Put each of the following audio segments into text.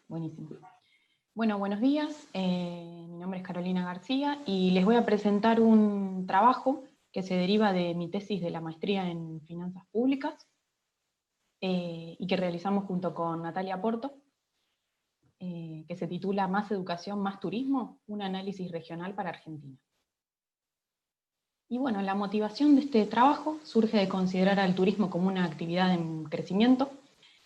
Buenísimo. Bueno, buenos días. Mi nombre es Carolina García y les voy a presentar un trabajo que se deriva de mi tesis de la maestría en Finanzas Públicas y que realizamos junto con Natalia Porto, que se titula Más educación, más turismo, un análisis regional para Argentina. Y bueno, la motivación de este trabajo surge de considerar al turismo como una actividad en crecimiento,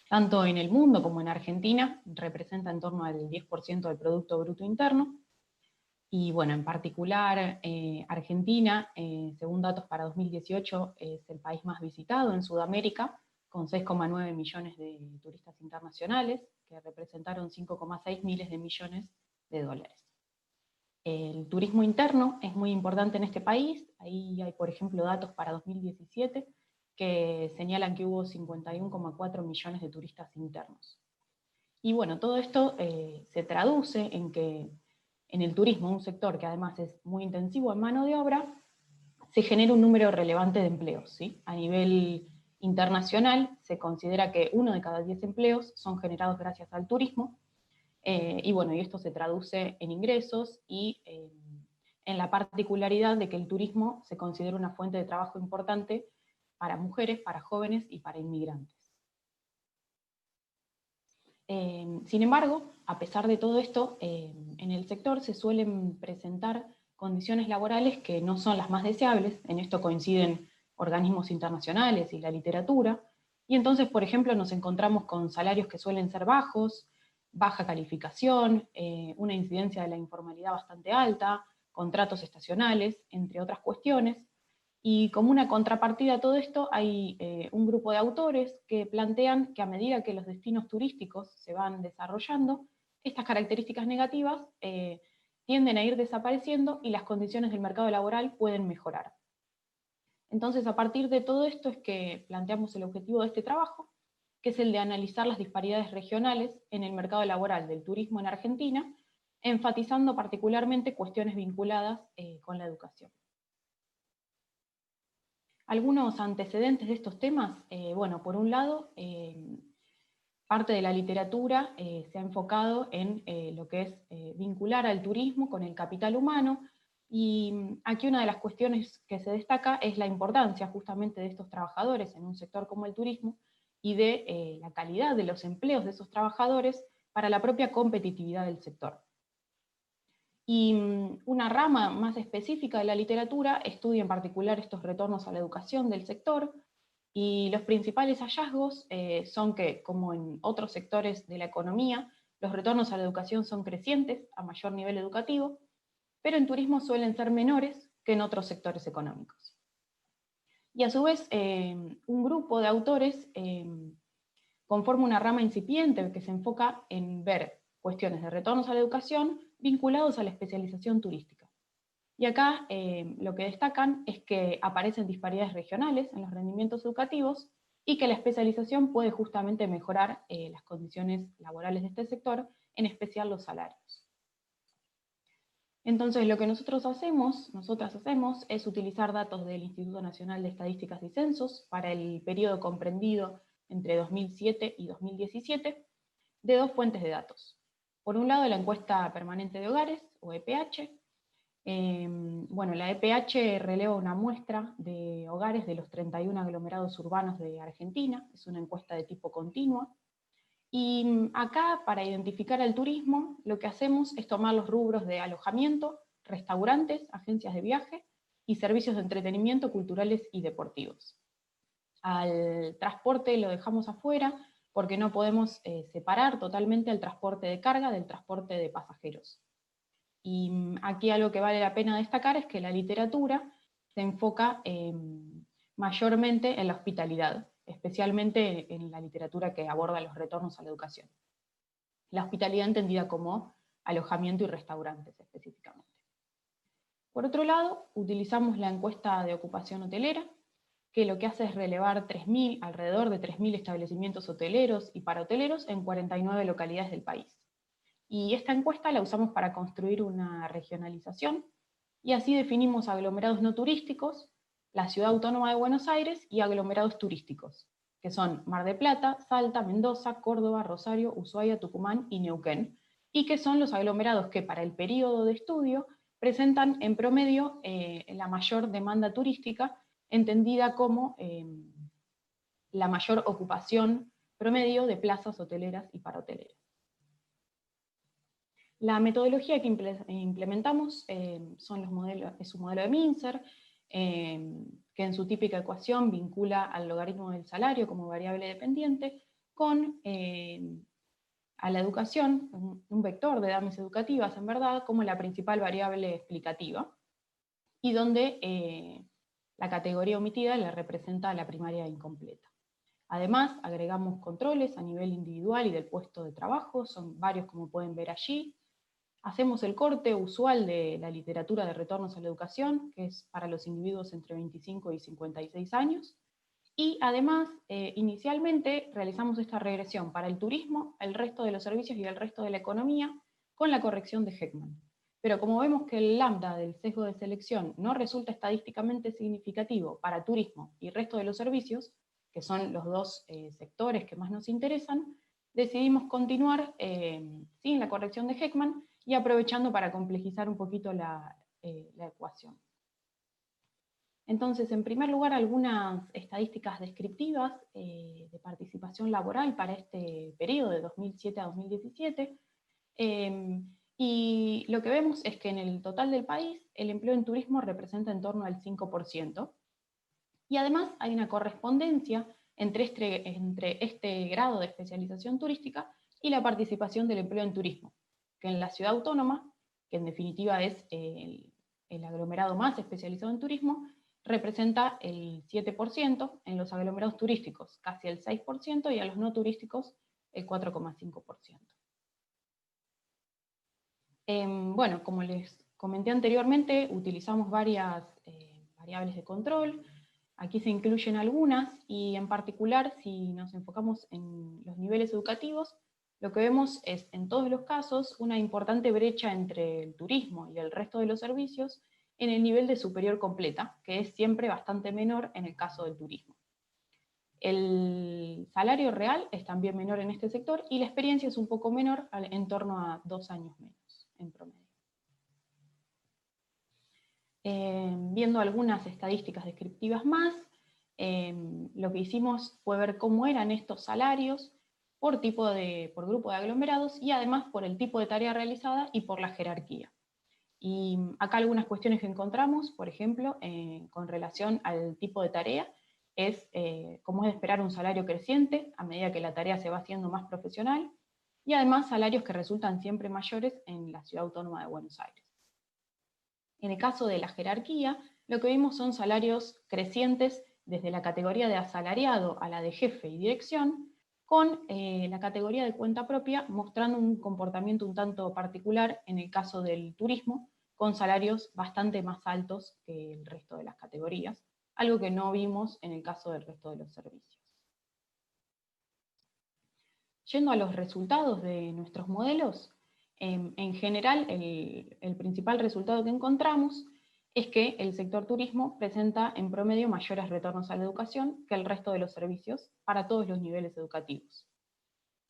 tanto en el mundo como en Argentina. Representa en torno al 10% del Producto Bruto Interno. Y bueno, en particular, Argentina, según datos para 2018, es el país más visitado en Sudamérica, con 6,9 millones de turistas internacionales, que representaron 5,6 miles de millones de dólares. El turismo interno es muy importante en este país. Ahí hay, por ejemplo, datos para 2017 que señalan que hubo 51,4 millones de turistas internos. Y bueno, todo esto se traduce en que en el turismo, un sector que además es muy intensivo en mano de obra, se genera un número relevante de empleos, ¿sí? A nivel internacional se considera que 1 de cada 10 empleos son generados gracias al turismo, y bueno, y esto se traduce en ingresos y en la particularidad de que el turismo se considera una fuente de trabajo importante para mujeres, para jóvenes y para inmigrantes. Sin embargo, a pesar de todo esto, en el sector se suelen presentar condiciones laborales que no son las más deseables. En esto coinciden organismos internacionales y la literatura, y entonces, por ejemplo, nos encontramos con salarios que suelen ser bajos, baja calificación, una incidencia de la informalidad bastante alta, contratos estacionales, entre otras cuestiones. Y como una contrapartida a todo esto, hay un grupo de autores que plantean que a medida que los destinos turísticos se van desarrollando, estas características negativas tienden a ir desapareciendo y las condiciones del mercado laboral pueden mejorar. Entonces, a partir de todo esto es que planteamos el objetivo de este trabajo, que es el de analizar las disparidades regionales en el mercado laboral del turismo en Argentina, enfatizando particularmente cuestiones vinculadas con la educación. Algunos antecedentes de estos temas, bueno, por un lado, parte de la literatura se ha enfocado en lo que es vincular al turismo con el capital humano, y aquí una de las cuestiones que se destaca es la importancia justamente de estos trabajadores en un sector como el turismo y de la calidad de los empleos de esos trabajadores para la propia competitividad del sector. Y una rama más específica de la literatura estudia en particular estos retornos a la educación del sector, y los principales hallazgos son que, como en otros sectores de la economía, los retornos a la educación son crecientes a mayor nivel educativo, pero en turismo suelen ser menores que en otros sectores económicos. Y a su vez, un grupo de autores conforma una rama incipiente que se enfoca en ver cuestiones de retornos a la educación vinculados a la especialización turística. Y acá lo que destacan es que aparecen disparidades regionales en los rendimientos educativos y que la especialización puede justamente mejorar las condiciones laborales de este sector, en especial los salarios. Entonces, lo que nosotras hacemos, es utilizar datos del Instituto Nacional de Estadísticas y Censos para el periodo comprendido entre 2007 y 2017, de dos fuentes de datos. Por un lado, la encuesta permanente de hogares, o EPH. Bueno, la EPH releva una muestra de hogares de los 31 aglomerados urbanos de Argentina, es una encuesta de tipo continua. Y acá, para identificar al turismo, lo que hacemos es tomar los rubros de alojamiento, restaurantes, agencias de viaje y servicios de entretenimiento culturales y deportivos. Al transporte lo dejamos afuera porque no podemos separar totalmente el transporte de carga del transporte de pasajeros. Y aquí algo que vale la pena destacar es que la literatura se enfoca mayormente en la hospitalidad, especialmente en la literatura que aborda los retornos a la educación. La hospitalidad entendida como alojamiento y restaurantes específicamente. Por otro lado, utilizamos la encuesta de ocupación hotelera, que lo que hace es relevar alrededor de 3.000 establecimientos hoteleros y parahoteleros en 49 localidades del país. Y esta encuesta la usamos para construir una regionalización, y así definimos aglomerados no turísticos, la Ciudad Autónoma de Buenos Aires, y aglomerados turísticos. que son Mar del Plata, Salta, Mendoza, Córdoba, Rosario, Ushuaia, Tucumán y Neuquén, y que son los aglomerados que para el periodo de estudio presentan en promedio la mayor demanda turística, entendida como la mayor ocupación promedio de plazas hoteleras y parahoteleras. La metodología que implementamos son es un modelo de Mincer, que en su típica ecuación vincula al logaritmo del salario como variable dependiente con a la educación, un vector de damas educativas en verdad, como la principal variable explicativa, y donde la categoría omitida la representa la primaria incompleta. Además, agregamos controles a nivel individual y del puesto de trabajo, son varios como pueden ver allí. Hacemos el corte usual de la literatura de retornos a la educación, que es para los individuos entre 25 y 56 años, y además, inicialmente realizamos esta regresión para el turismo, el resto de los servicios y el resto de la economía, con la corrección de Heckman. Pero como vemos que el lambda del sesgo de selección no resulta estadísticamente significativo para turismo y resto de los servicios, que son los dos sectores que más nos interesan, decidimos continuar sin la corrección de Heckman y aprovechando para complejizar un poquito la ecuación. Entonces, en primer lugar, algunas estadísticas descriptivas de participación laboral para este periodo de 2007 a 2017. Y lo que vemos es que en el total del país, el empleo en turismo representa en torno al 5%. Y además hay una correspondencia entre este grado de especialización turística y la participación del empleo en turismo, que en la ciudad autónoma, que en definitiva es el aglomerado más especializado en turismo, representa el 7%, en los aglomerados turísticos casi el 6% y a los no turísticos el 4,5%. Bueno, como les comenté anteriormente, utilizamos varias variables de control. Aquí se incluyen algunas, y en particular, si nos enfocamos en los niveles educativos, lo que vemos es, en todos los casos, una importante brecha entre el turismo y el resto de los servicios en el nivel de superior completa, que es siempre bastante menor en el caso del turismo. El salario real es también menor en este sector, y la experiencia es un poco menor, en torno a 2 años menos, en promedio. Viendo algunas estadísticas descriptivas más, lo que hicimos fue ver cómo eran estos salarios por grupo de aglomerados, y además por el tipo de tarea realizada y por la jerarquía. Y acá algunas cuestiones que encontramos, por ejemplo, con relación al tipo de tarea, es cómo es de esperar un salario creciente a medida que la tarea se va haciendo más profesional, y además salarios que resultan siempre mayores en la Ciudad Autónoma de Buenos Aires. En el caso de la jerarquía, lo que vimos son salarios crecientes desde la categoría de asalariado a la de jefe y dirección, con la categoría de cuenta propia mostrando un comportamiento un tanto particular en el caso del turismo, con salarios bastante más altos que el resto de las categorías, algo que no vimos en el caso del resto de los servicios. Yendo a los resultados de nuestros modelos, en general el principal resultado que encontramos es que el sector turismo presenta en promedio mayores retornos a la educación que el resto de los servicios para todos los niveles educativos.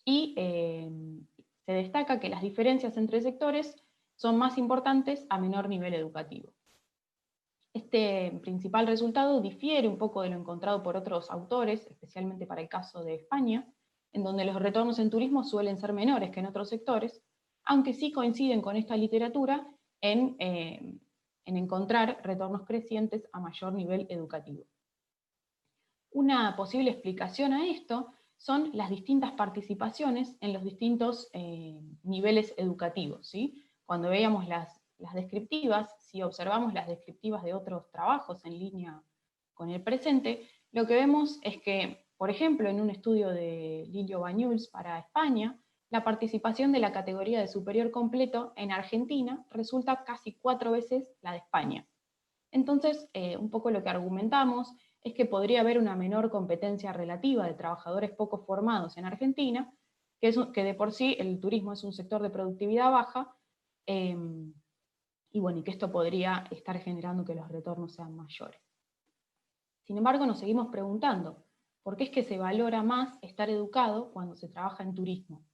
Y se destaca que las diferencias entre sectores son más importantes a menor nivel educativo. Este principal resultado difiere un poco de lo encontrado por otros autores, especialmente para el caso de España, en donde los retornos en turismo suelen ser menores que en otros sectores, aunque sí coinciden con esta literatura en encontrar retornos crecientes a mayor nivel educativo. Una posible explicación a esto son las distintas participaciones en los distintos niveles educativos, ¿sí? Cuando veíamos las descriptivas, si observamos las descriptivas de otros trabajos en línea con el presente, lo que vemos es que, por ejemplo, en un estudio de Lilio Bañuls para España, la participación de la categoría de superior completo en Argentina resulta casi 4 veces la de España. Entonces, un poco lo que argumentamos es que podría haber una menor competencia relativa de trabajadores poco formados en Argentina, que de por sí el turismo es un sector de productividad baja, y bueno, y que esto podría estar generando que los retornos sean mayores. Sin embargo, nos seguimos preguntando, porque es que se valora más estar educado cuando se trabaja en turismo.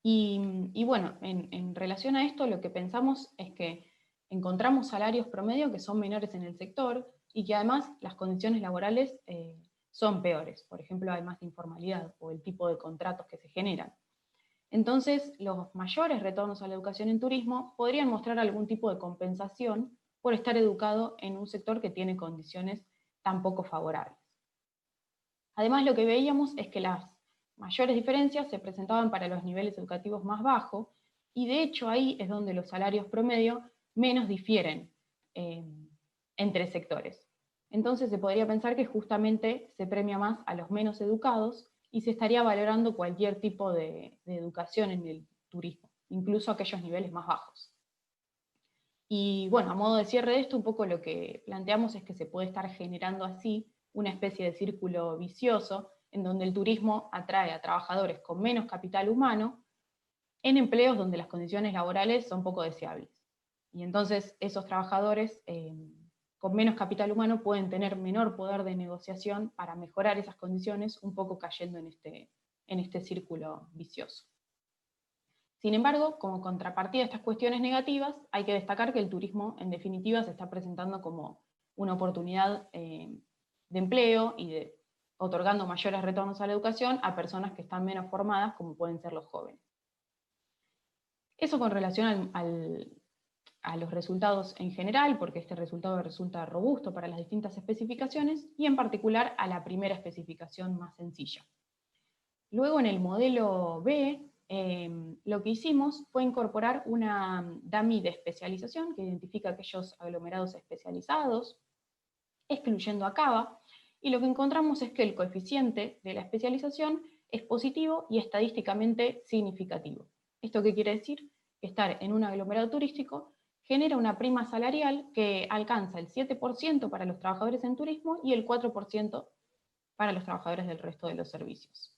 Y bueno, en relación a esto, lo que pensamos es que encontramos salarios promedio que son menores en el sector y que además las condiciones laborales son peores. Por ejemplo, hay más informalidad o el tipo de contratos que se generan. Entonces, los mayores retornos a la educación en turismo podrían mostrar algún tipo de compensación por estar educado en un sector que tiene condiciones tan poco favorables. Además, lo que veíamos es que las mayores diferencias se presentaban para los niveles educativos más bajos, y de hecho ahí es donde los salarios promedio menos difieren entre sectores. Entonces se podría pensar que justamente se premia más a los menos educados y se estaría valorando cualquier tipo de educación en el turismo, incluso aquellos niveles más bajos. Y bueno, a modo de cierre de esto, un poco lo que planteamos es que se puede estar generando así una especie de círculo vicioso en donde el turismo atrae a trabajadores con menos capital humano en empleos donde las condiciones laborales son poco deseables. Y entonces esos trabajadores con menos capital humano pueden tener menor poder de negociación para mejorar esas condiciones, un poco cayendo en este círculo vicioso. Sin embargo, como contrapartida a estas cuestiones negativas, hay que destacar que el turismo, en definitiva, se está presentando como una oportunidad de empleo y otorgando mayores retornos a la educación a personas que están menos formadas, como pueden ser los jóvenes. Eso con relación a los resultados en general, porque este resultado resulta robusto para las distintas especificaciones, y en particular a la primera especificación más sencilla. Luego en el modelo B, lo que hicimos fue incorporar una dummy de especialización que identifica aquellos aglomerados especializados, excluyendo a Cava, y lo que encontramos es que el coeficiente de la especialización es positivo y estadísticamente significativo. ¿Esto qué quiere decir? Que estar en un aglomerado turístico genera una prima salarial que alcanza el 7% para los trabajadores en turismo y el 4% para los trabajadores del resto de los servicios.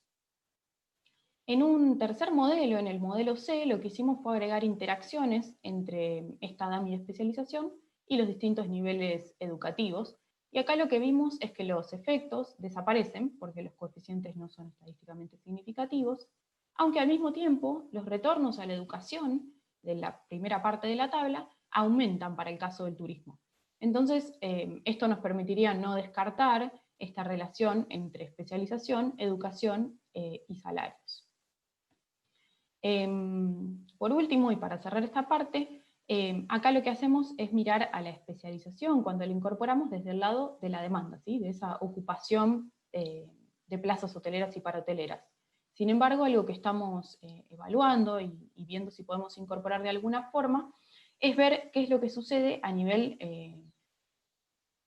En un tercer modelo, en el modelo C, lo que hicimos fue agregar interacciones entre esta dummy de especialización y los distintos niveles educativos, y acá lo que vimos es que los efectos desaparecen, porque los coeficientes no son estadísticamente significativos, aunque al mismo tiempo los retornos a la educación de la primera parte de la tabla aumentan para el caso del turismo. Entonces, esto nos permitiría no descartar esta relación entre especialización, educación y salarios. Por último, y para cerrar esta parte, acá lo que hacemos es mirar a la especialización cuando la incorporamos desde el lado de la demanda, ¿sí? De esa ocupación de plazas hoteleras y parahoteleras. Sin embargo, algo que estamos evaluando y viendo si podemos incorporar de alguna forma es ver qué es lo que sucede a nivel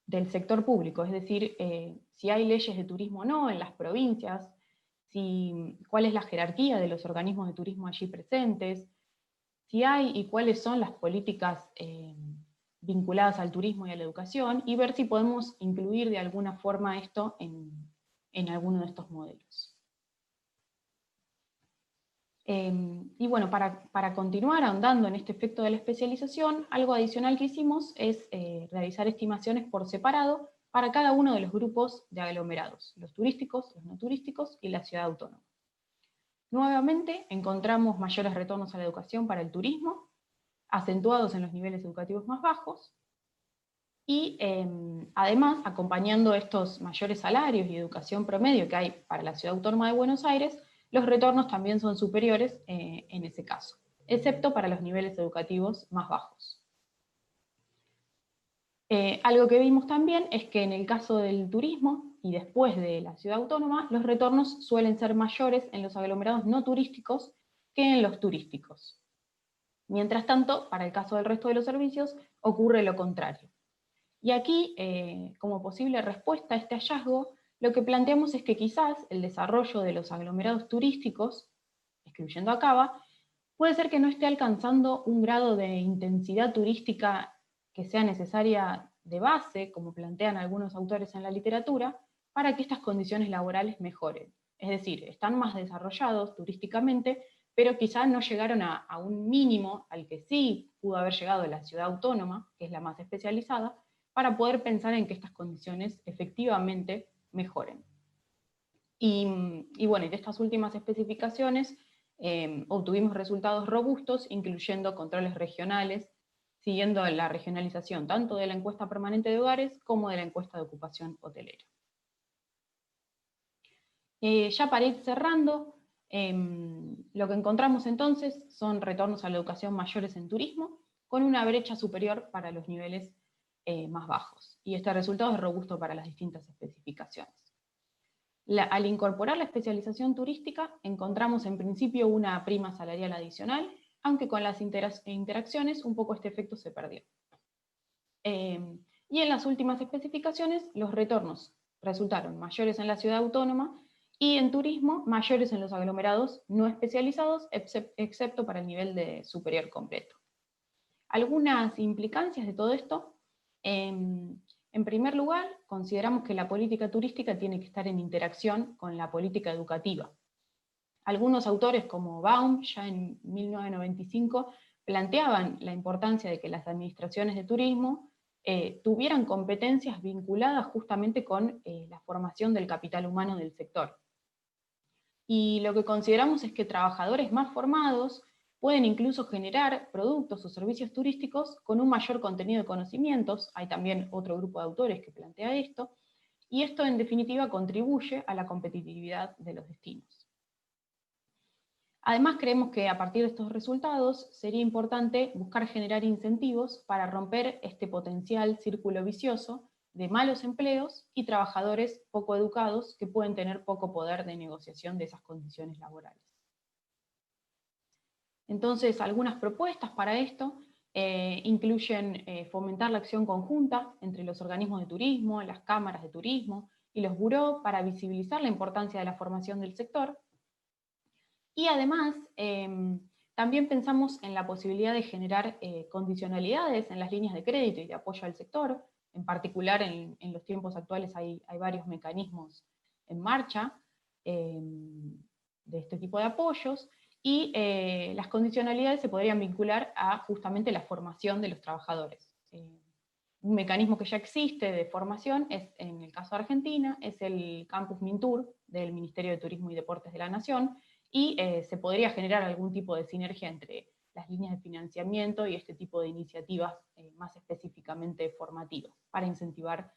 del sector público, es decir, si hay leyes de turismo o no en las provincias, cuál es la jerarquía de los organismos de turismo allí presentes, si hay y cuáles son las políticas vinculadas al turismo y a la educación, y ver si podemos incluir de alguna forma esto en alguno de estos modelos. Y bueno, para continuar ahondando en este efecto de la especialización, algo adicional que hicimos es realizar estimaciones por separado para cada uno de los grupos de aglomerados, los turísticos, los no turísticos y la ciudad autónoma. Nuevamente encontramos mayores retornos a la educación para el turismo, acentuados en los niveles educativos más bajos, y además, acompañando estos mayores salarios y educación promedio que hay para la Ciudad Autónoma de Buenos Aires, los retornos también son superiores en ese caso, excepto para los niveles educativos más bajos. Algo que vimos también es que en el caso del turismo y después de la ciudad autónoma, los retornos suelen ser mayores en los aglomerados no turísticos que en los turísticos. Mientras tanto, para el caso del resto de los servicios, ocurre lo contrario. Y aquí, como posible respuesta a este hallazgo, lo que planteamos es que quizás el desarrollo de los aglomerados turísticos, excluyendo a Cava, puede ser que no esté alcanzando un grado de intensidad turística que sea necesaria de base, como plantean algunos autores en la literatura, para que estas condiciones laborales mejoren. Es decir, están más desarrollados turísticamente, pero quizás no llegaron a un mínimo al que sí pudo haber llegado la ciudad autónoma, que es la más especializada, para poder pensar en que estas condiciones efectivamente mejoren. Y bueno, y de estas últimas especificaciones obtuvimos resultados robustos, incluyendo controles regionales, siguiendo la regionalización tanto de la encuesta permanente de hogares como de la encuesta de ocupación hotelera. Ya para ir cerrando, lo que encontramos entonces son retornos a la educación mayores en turismo, con una brecha superior para los niveles más bajos. Y este resultado es robusto para las distintas especificaciones. Al incorporar la especialización turística, encontramos en principio una prima salarial adicional, aunque con las interacciones un poco este efecto se perdió. Y en las últimas especificaciones, los retornos resultaron mayores en la ciudad autónoma y en turismo mayores en los aglomerados no especializados, excepto para el nivel de superior completo. Algunas implicancias de todo esto. En primer lugar, consideramos que la política turística tiene que estar en interacción con la política educativa. Algunos autores, como Baum, ya en 1995, planteaban la importancia de que las administraciones de turismo tuvieran competencias vinculadas justamente con la formación del capital humano del sector. Y lo que consideramos es que trabajadores más formados pueden incluso generar productos o servicios turísticos con un mayor contenido de conocimientos. Hay también otro grupo de autores que plantea esto, y esto en definitiva contribuye a la competitividad de los destinos. Además, creemos que a partir de estos resultados sería importante buscar generar incentivos para romper este potencial círculo vicioso de malos empleos y trabajadores poco educados que pueden tener poco poder de negociación de esas condiciones laborales. Entonces, algunas propuestas para esto incluyen fomentar la acción conjunta entre los organismos de turismo, las cámaras de turismo y los burós para visibilizar la importancia de la formación del sector. Y además, también pensamos en la posibilidad de generar condicionalidades en las líneas de crédito y de apoyo al sector. En particular, en los tiempos actuales hay varios mecanismos en marcha de este tipo de apoyos, y las condicionalidades se podrían vincular a justamente la formación de los trabajadores. Un mecanismo que ya existe de formación, en el caso de Argentina, es el Campus Mintur del Ministerio de Turismo y Deportes de la Nación, y se podría generar algún tipo de sinergia entre las líneas de financiamiento y este tipo de iniciativas más específicamente formativas, para incentivar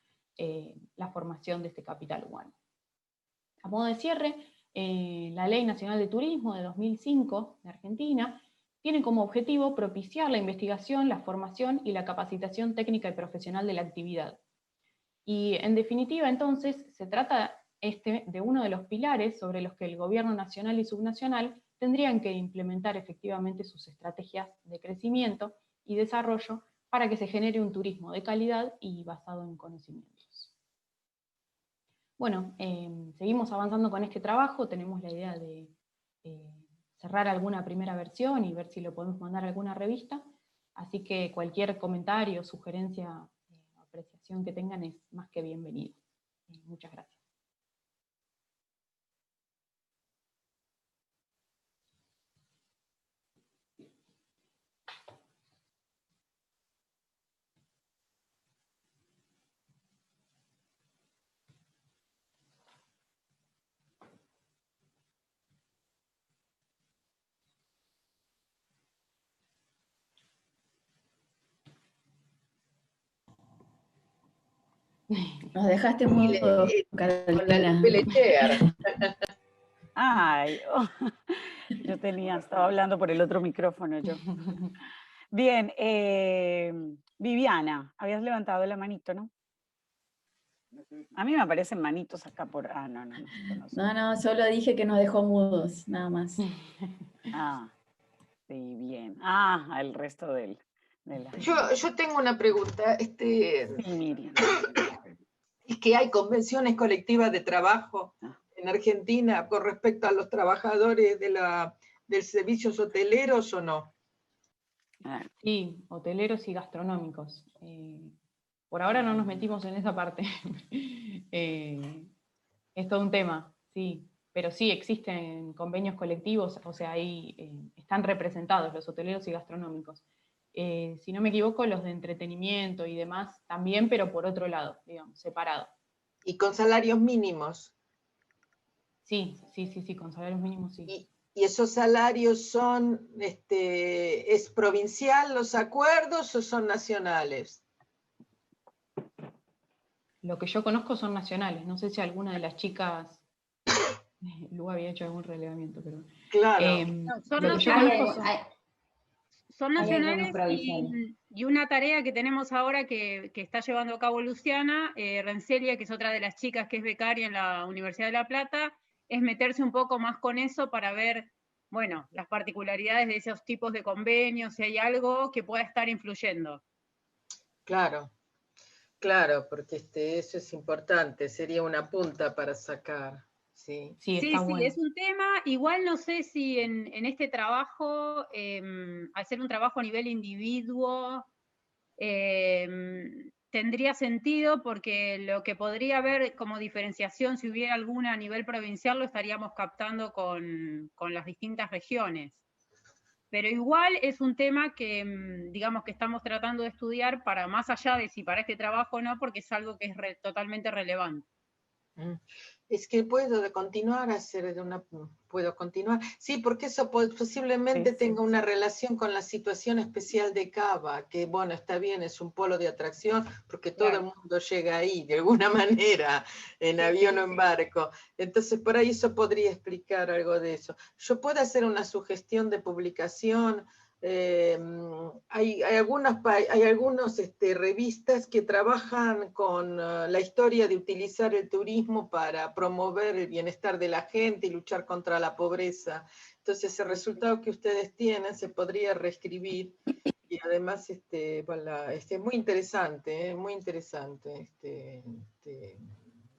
la formación de este capital humano. A modo de cierre, la Ley Nacional de Turismo de 2005 de Argentina tiene como objetivo propiciar la investigación, la formación y la capacitación técnica y profesional de la actividad. Y en definitiva, entonces, se trata de uno de los pilares sobre los que el gobierno nacional y subnacional tendrían que implementar efectivamente sus estrategias de crecimiento y desarrollo para que se genere un turismo de calidad y basado en conocimientos. Bueno, seguimos avanzando con este trabajo, tenemos la idea de cerrar alguna primera versión y ver si lo podemos mandar a alguna revista, así que cualquier comentario, sugerencia, apreciación que tengan es más que bienvenido. Muchas gracias. Nos dejaste mudo, Carolina. Ay, yo estaba hablando por el otro micrófono yo. Bien, Viviana, habías levantado la manito, ¿no? A mí me aparecen manitos acá por... Ah, no. No, solo dije que nos dejó mudos, nada más. Ah, sí, bien. El resto de la... Yo tengo una pregunta. Sí, Miriam. ¿Es que hay convenciones colectivas de trabajo en Argentina con respecto a los trabajadores de servicios hoteleros o no? Sí, hoteleros y gastronómicos. Por ahora no nos metimos en esa parte. Es todo un tema, sí. Pero sí, existen convenios colectivos, o sea, ahí están representados los hoteleros y gastronómicos. Si no me equivoco, los de entretenimiento y demás también, pero por otro lado, digamos, separado. ¿Y con salarios mínimos? Sí, con salarios mínimos sí. ¿Y esos salarios son, es provincial los acuerdos o son nacionales? Lo que yo conozco son nacionales. No sé si alguna de las chicas luego había hecho algún relevamiento, pero... Claro. No, son lo que yo nacionales. conozco Son Hay algunos nacionales provinciales. y una tarea que tenemos ahora que está llevando a cabo Luciana Renzelia, que es otra de las chicas que es becaria en la Universidad de La Plata, es meterse un poco más con eso para ver, bueno, las particularidades de esos tipos de convenios, si hay algo que pueda estar influyendo. Claro, claro, porque eso es importante, sería una punta para sacar. Sí, Sí, Sí, está bueno. es un tema. Igual no sé si en este trabajo, al ser un trabajo a nivel individuo, tendría sentido, porque lo que podría haber como diferenciación, si hubiera alguna a nivel provincial, lo estaríamos captando con las distintas regiones. Pero igual es un tema que, digamos, que estamos tratando de estudiar para más allá de si para este trabajo o no, porque es algo que es totalmente relevante. es que puedo continuar puedo continuar. Sí, porque eso posiblemente Sí, sí. tenga una relación con la situación especial de Cava, que bueno, está bien, es un polo de atracción, porque todo el mundo llega ahí, de alguna manera, en avión o en barco. Entonces, por ahí eso podría explicar algo de eso. Yo puedo hacer una sugestión de publicación. Hay algunas revistas que trabajan con la historia de utilizar el turismo para promover el bienestar de la gente y luchar contra la pobreza. Entonces, el resultado que ustedes tienen se podría reescribir, y además es muy interesante, muy interesante,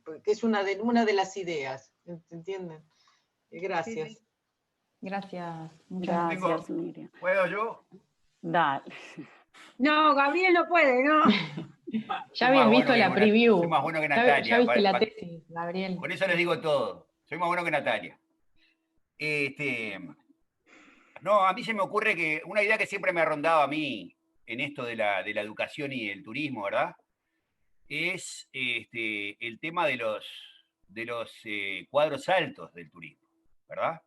porque es una de las ideas, ¿entienden? Gracias. Sí. Gracias, muchas gracias. Gracias, Miriam. ¿Puedo yo? Dale. No, Gabriel no puede, ¿no? Ya habías visto la preview. Soy más bueno que Ya Natalia. viste la tesis, Gabriel. Con eso les digo todo. Soy más bueno que Natalia. No, a mí se me ocurre que una idea que siempre me ha rondado a mí en esto de la educación y el turismo, ¿verdad? Es el tema de los cuadros altos del turismo, ¿verdad?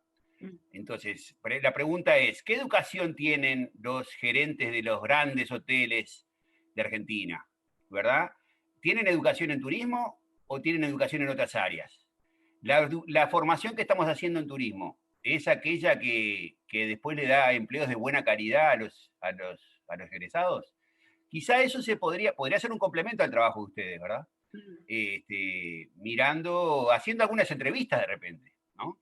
Entonces, la pregunta es, ¿qué educación tienen los gerentes de los grandes hoteles de Argentina? ¿Verdad? ¿Tienen educación en turismo o tienen educación en otras áreas? La formación que estamos haciendo en turismo es aquella que después le da empleos de buena calidad a los egresados. Quizá eso podría ser un complemento al trabajo de ustedes, ¿verdad? Haciendo algunas entrevistas de repente, ¿no?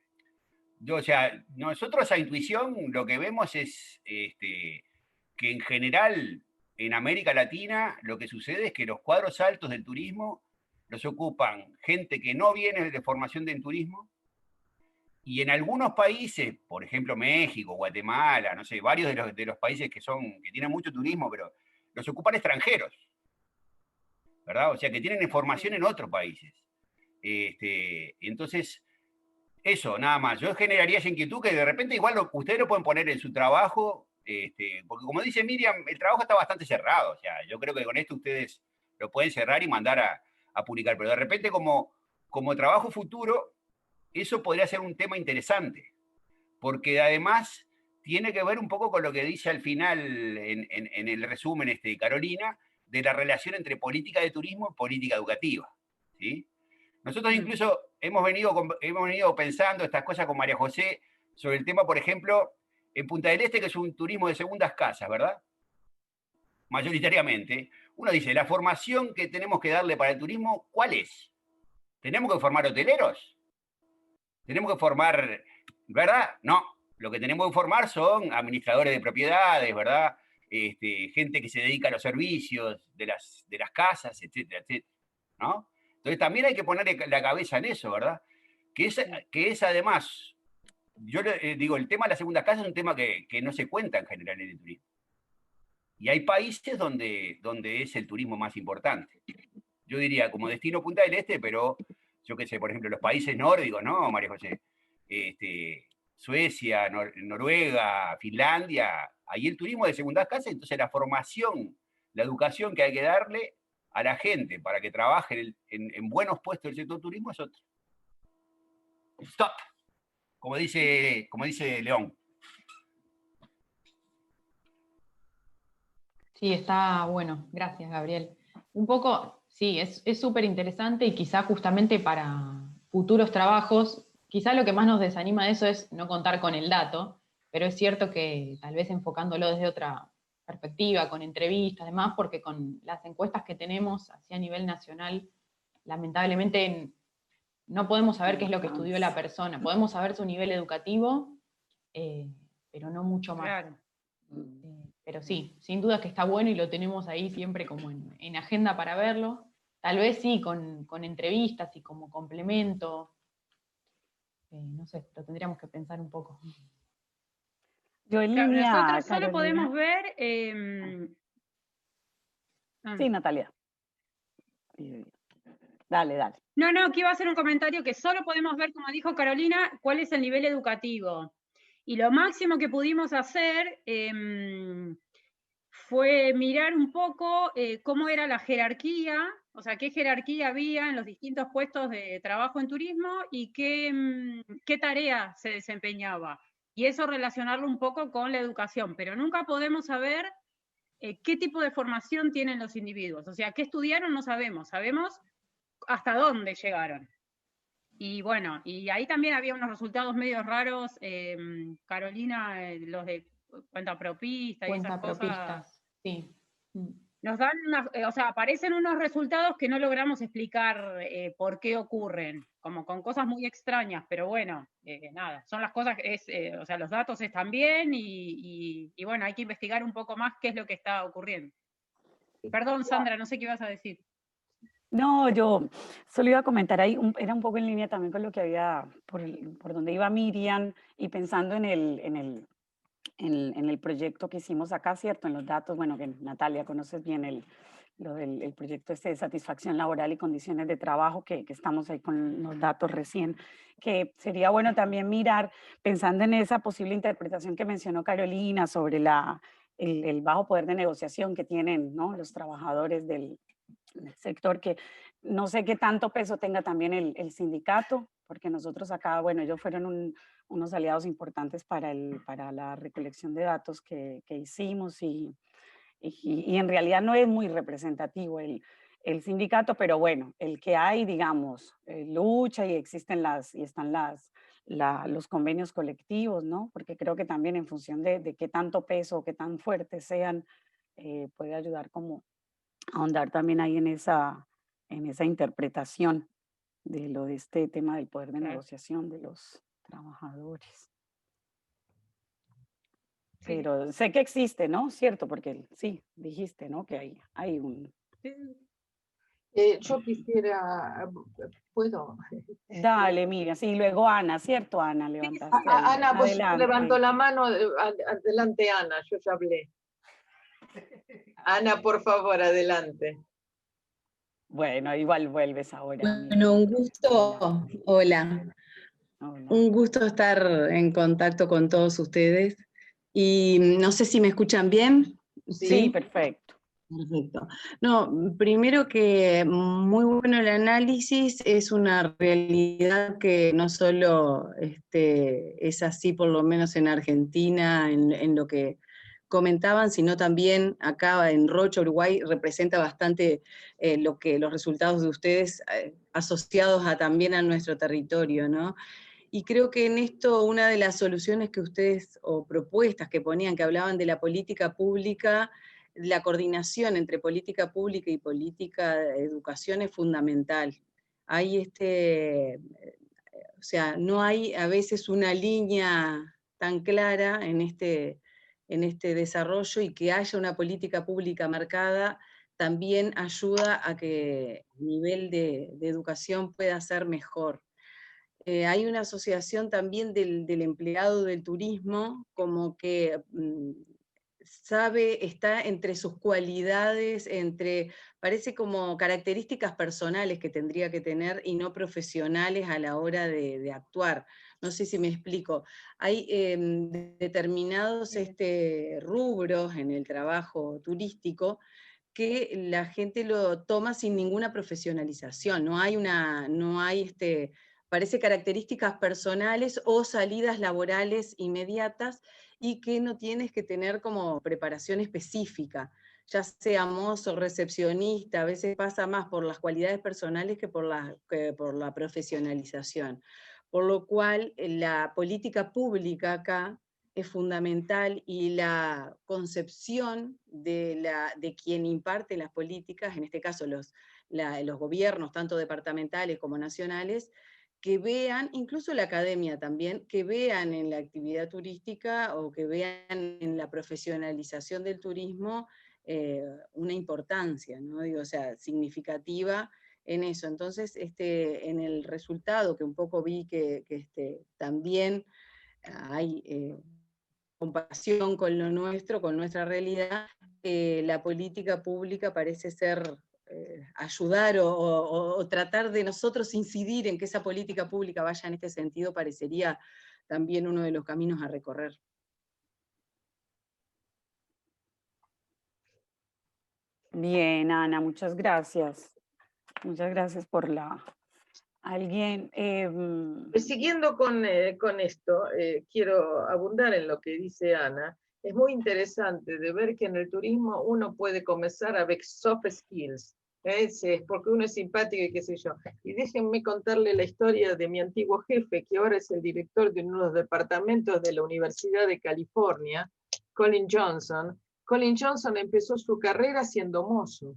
O sea, nosotros a intuición lo que vemos es que en general en América Latina lo que sucede es que los cuadros altos del turismo los ocupan gente que no viene de formación en turismo, y en algunos países, por ejemplo México, Guatemala, no sé, varios de los países que tienen mucho turismo, pero los ocupan extranjeros, ¿verdad? O sea, que tienen formación en otros países. Entonces, eso, nada más. Yo generaría esa inquietud que de repente igual ustedes lo pueden poner en su trabajo, porque como dice Miriam, el trabajo está bastante cerrado. O sea, yo creo que con esto ustedes lo pueden cerrar y mandar a publicar. Pero de repente como trabajo futuro, eso podría ser un tema interesante. Porque además tiene que ver un poco con lo que dice al final, en el resumen, Carolina, de la relación entre política de turismo y política educativa, ¿sí? Nosotros incluso hemos venido pensando estas cosas con María José sobre el tema, por ejemplo, en Punta del Este, que es un turismo de segundas casas, ¿verdad? Mayoritariamente. Uno dice, la formación que tenemos que darle para el turismo, ¿cuál es? ¿Tenemos que formar hoteleros? ¿Tenemos que formar, verdad? No. Lo que tenemos que formar son administradores de propiedades, ¿verdad? Gente que se dedica a los servicios de las casas, etcétera, etcétera, ¿no? Entonces también hay que ponerle la cabeza en eso, ¿verdad? Que es además, yo digo, el tema de la segunda casa es un tema que no se cuenta en general en el turismo. Y hay países donde es el turismo más importante. Yo diría como destino Punta del Este, pero yo qué sé, por ejemplo, los países nórdicos, ¿no, María José? Suecia, Noruega, Finlandia, ahí el turismo de segunda casa, entonces la formación, la educación que hay que darle a la gente para que trabaje en buenos puestos del sector turismo es otro. Stop, como dice León. Sí, está bueno, gracias Gabriel. Un poco, sí, es súper interesante y quizá justamente para futuros trabajos, quizá lo que más nos desanima de eso es no contar con el dato, pero es cierto que tal vez enfocándolo desde otra perspectiva, con entrevistas, además, porque con las encuestas que tenemos así a nivel nacional, lamentablemente no podemos saber qué es lo que estudió la persona, podemos saber su nivel educativo, pero no mucho más. Claro. Pero sí, sin duda que está bueno y lo tenemos ahí siempre como en agenda para verlo. Tal vez sí, con entrevistas y como complemento. No sé, lo tendríamos que pensar un poco. Yo en Claro, línea, nosotros solo Carolina. podemos ver... Sí, Natalia. Dale, dale. No, que iba a hacer un comentario que solo podemos ver, como dijo Carolina, cuál es el nivel educativo. Y lo máximo que pudimos hacer fue mirar un poco cómo era la jerarquía, o sea, qué jerarquía había en los distintos puestos de trabajo en turismo y qué tarea se desempeñaba. Y eso relacionarlo un poco con la educación, pero nunca podemos saber qué tipo de formación tienen los individuos. O sea, qué estudiaron no sabemos, sabemos hasta dónde llegaron. Y bueno, y ahí también había unos resultados medio raros, Carolina, los de cuenta propista y esas cosas. Cuentapropistas, sí. Nos dan o sea, aparecen unos resultados que no logramos explicar por qué ocurren, como con cosas muy extrañas, pero bueno, nada, son las cosas, o sea, los datos están bien y bueno, hay que investigar un poco más qué es lo que está ocurriendo. Perdón, Sandra, no sé qué ibas a decir. No, yo solo iba a comentar ahí, era un poco en línea también con lo que había, por donde iba Miriam, y pensando en el proyecto que hicimos acá, ¿cierto? En los datos, bueno, que Natalia, conoces bien el proyecto de satisfacción laboral y condiciones de trabajo, que estamos ahí con los datos recién, que sería bueno también mirar, pensando en esa posible interpretación que mencionó Carolina sobre el bajo poder de negociación que tienen, ¿no?, los trabajadores del sector, que no sé qué tanto peso tenga también el sindicato, porque nosotros acá, bueno, ellos fueron unos aliados importantes para la recolección de datos que hicimos y en realidad no es muy representativo el sindicato, pero bueno, el que hay, digamos, lucha y existen están los convenios colectivos, ¿no? Porque creo que también en función de qué tanto peso o qué tan fuertes sean, puede ayudar como ahondar también ahí en esa interpretación de este tema del poder de negociación de los trabajadores. Pero sé que existe, ¿no? Cierto, porque sí, dijiste, ¿no?, que hay un... Yo quisiera, ¿puedo? Dale, Miriam, sí, luego Ana, ¿cierto, Ana? Levantaste ahí. Ana, vos Adelante. levantó la mano, adelante Ana, yo ya hablé. Ana, por favor, adelante. Bueno, igual vuelves ahora. Bueno, un gusto, hola. Un gusto estar en contacto con todos ustedes. Y no sé si me escuchan bien. Sí, perfecto. Perfecto. No, primero que muy bueno el análisis, es una realidad que no solo es así, por lo menos en Argentina, en lo que comentaban, sino también acá en Rocha, Uruguay, representa bastante los resultados de ustedes asociados también a nuestro territorio, ¿no? Y creo que en esto una de las soluciones que ustedes, o propuestas que ponían, que hablaban de la política pública, la coordinación entre política pública y política de educación es fundamental. Hay o sea, no hay a veces una línea tan clara en este desarrollo, y que haya una política pública marcada también ayuda a que el nivel de educación pueda ser mejor. Hay una asociación también del empleado del turismo, como que está entre sus cualidades, parece como características personales que tendría que tener y no profesionales a la hora de actuar. No sé si me explico. Hay determinados rubros en el trabajo turístico que la gente lo toma sin ninguna profesionalización, no hay parece características personales o salidas laborales inmediatas y que no tienes que tener como preparación específica, ya sea mozo, recepcionista, a veces pasa más por las cualidades personales que por la profesionalización. Por lo cual la política pública acá es fundamental y la concepción de quien imparte las políticas, en este caso los gobiernos, tanto departamentales como nacionales, que vean, incluso la academia también, que vean en la actividad turística o que vean en la profesionalización del turismo una importancia, ¿no? Digo, o sea, significativa en eso. Entonces, en el resultado que un poco vi que también hay comparación con lo nuestro, con nuestra realidad, la política pública parece ser ayudar o tratar de nosotros incidir en que esa política pública vaya en este sentido, parecería también uno de los caminos a recorrer. Bien, Ana, muchas gracias. Muchas gracias por la... Alguien... Pues siguiendo con esto, quiero abundar en lo que dice Ana. Es muy interesante de ver que en el turismo uno puede comenzar a ver soft skills, es porque uno es simpático y qué sé yo. Y déjenme contarle la historia de mi antiguo jefe, que ahora es el director de uno de los departamentos de la Universidad de California, Colin Johnson. Colin Johnson empezó su carrera siendo mozo.